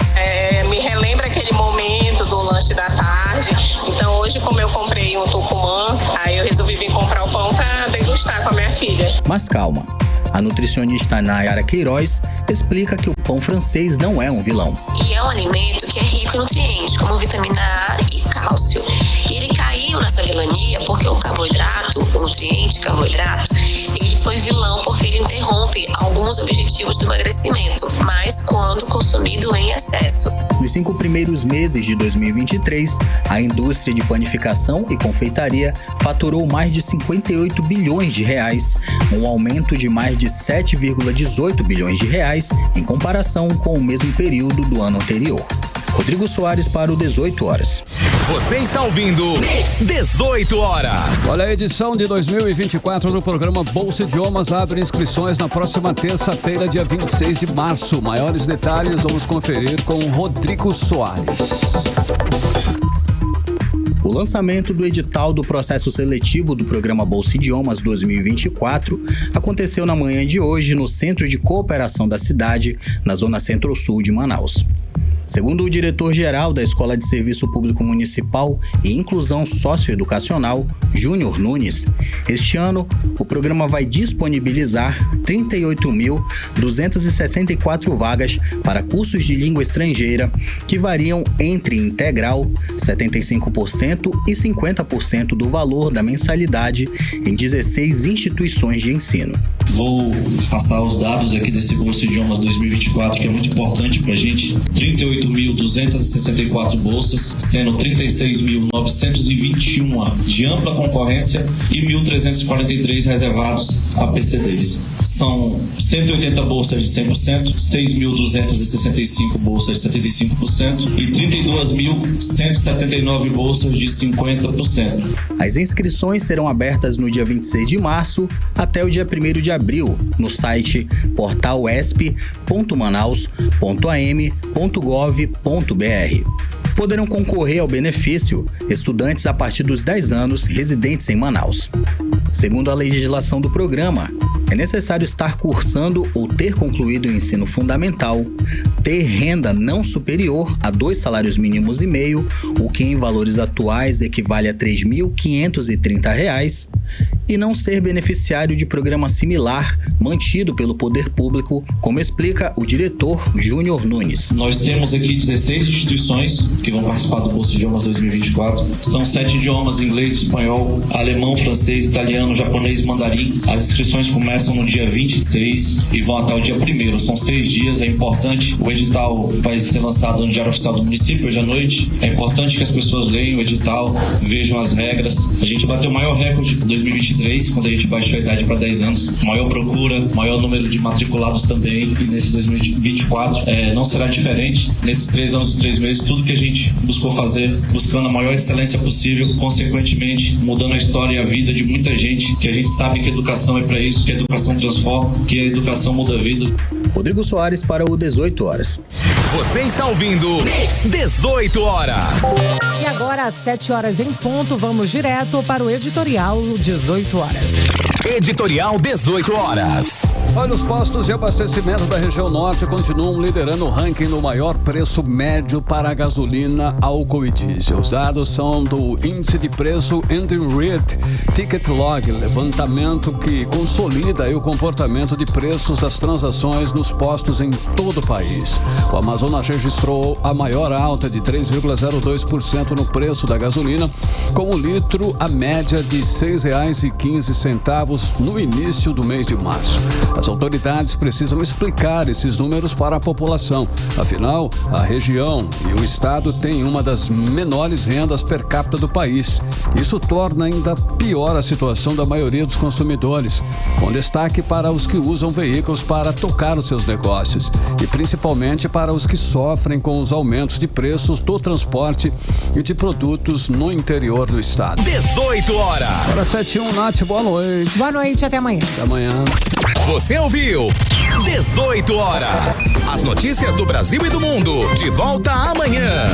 Me relembra aquele momento do lanche da tarde. Então hoje, como eu comprei um tucumã, aí eu resolvi vir comprar o pão para degustar com a minha filha. Mas calma. A nutricionista Nayara Queiroz explica que o pão francês não é um vilão. E é um alimento que é rico em nutrientes, como vitamina A e cálcio. E ele caiu nessa vilania porque o carboidrato, o nutriente carboidrato, ele foi vilão porque ele interrompe alguns objetivos do emagrecimento, mas quando consumido em excesso. Nos 5 primeiros meses de 2023, a indústria de panificação e confeitaria faturou mais de 58 bilhões de reais, um aumento de mais de 7,18 bilhões de reais em comparação com o mesmo período do ano anterior. Rodrigo Soares para o 18 horas. Você está ouvindo 18 horas. Olha, a edição de 2024 do programa Bolsa Idiomas abre inscrições na próxima terça-feira, dia 26 de março. Maiores detalhes vamos conferir com Rodrigo Soares. O lançamento do edital do processo seletivo do programa Bolsa Idiomas 2024 aconteceu na manhã de hoje no Centro de Cooperação da cidade, na zona centro-sul de Manaus. Segundo o diretor-geral da Escola de Serviço Público Municipal e Inclusão Socioeducacional, Júnior Nunes, este ano o programa vai disponibilizar 38.264 vagas para cursos de língua estrangeira que variam entre integral, 75% e 50% do valor da mensalidade em 16 instituições de ensino. Vou passar os dados aqui desse Bolsa Idiomas 2024, que é muito importante para a gente. 38.264 bolsas, sendo 36.921 de ampla concorrência e 1.343 reservados a PCDs. São 180 bolsas de 100%, 6.265 bolsas de 75% e 32.179 bolsas de 50%. As inscrições serão abertas no dia 26 de março até o dia 1º de abril no site portalesp.manaus.am.gov.br. Poderão concorrer ao benefício estudantes a partir dos 10 anos residentes em Manaus. Segundo a legislação do programa, é necessário estar cursando ou ter concluído o ensino fundamental, ter renda não superior a 2 salários mínimos e meio, o que em valores atuais equivale a R$ 3.530, e não ser beneficiário de programa similar mantido pelo poder público, como explica o diretor Júnior Nunes. Nós temos aqui 16 instituições que vão participar do Bolsa Idiomas 2024. São 7 idiomas: inglês, espanhol, alemão, francês, italiano, japonês e mandarim. As inscrições começam no dia 26 e vão até o dia 1º. São 6 dias, é importante. O edital vai ser lançado no Diário Oficial do Município hoje à noite. É importante que as pessoas leiam o edital, vejam as regras. A gente bateu o maior recorde de 2023, quando a gente baixou a idade para 10 anos. Maior procura, maior número de matriculados também. E nesse 2024 não será diferente. Nesses 3 anos e 3 meses, tudo que a gente buscou fazer, buscando a maior excelência possível, consequentemente mudando a história e a vida de muita gente, que a gente sabe que a educação é para isso, que a educação transforma, que a educação muda a vida. Rodrigo Soares para o 18 horas. Você está ouvindo 18 horas. E agora, às 7 horas em ponto, vamos direto para o editorial 18 horas. Editorial 18 horas. Olha, os postos de abastecimento da região norte continuam liderando o ranking no maior preço médio para a gasolina, álcool e diesel. Os dados são do Índice de Preço Enright Ticket Log, levantamento que consolida o comportamento de preços das transações nos postos em todo o país. O Amazonas registrou a maior alta de 3,02% no preço da gasolina, com o litro a média de R$ 6,15 no início do mês de março. As autoridades precisam explicar esses números para a população. Afinal, a região e o estado têm uma das menores rendas per capita do país. Isso torna ainda pior a situação da maioria dos consumidores, com destaque para os que usam veículos para tocar os seus negócios e principalmente para os que sofrem com os aumentos de preços do transporte e de produtos no interior do estado. 18 horas. Hora 7:01, Nath, boa noite. Boa noite, até amanhã. Até amanhã. Você ouviu 18 horas. As notícias do Brasil e do mundo. De volta amanhã.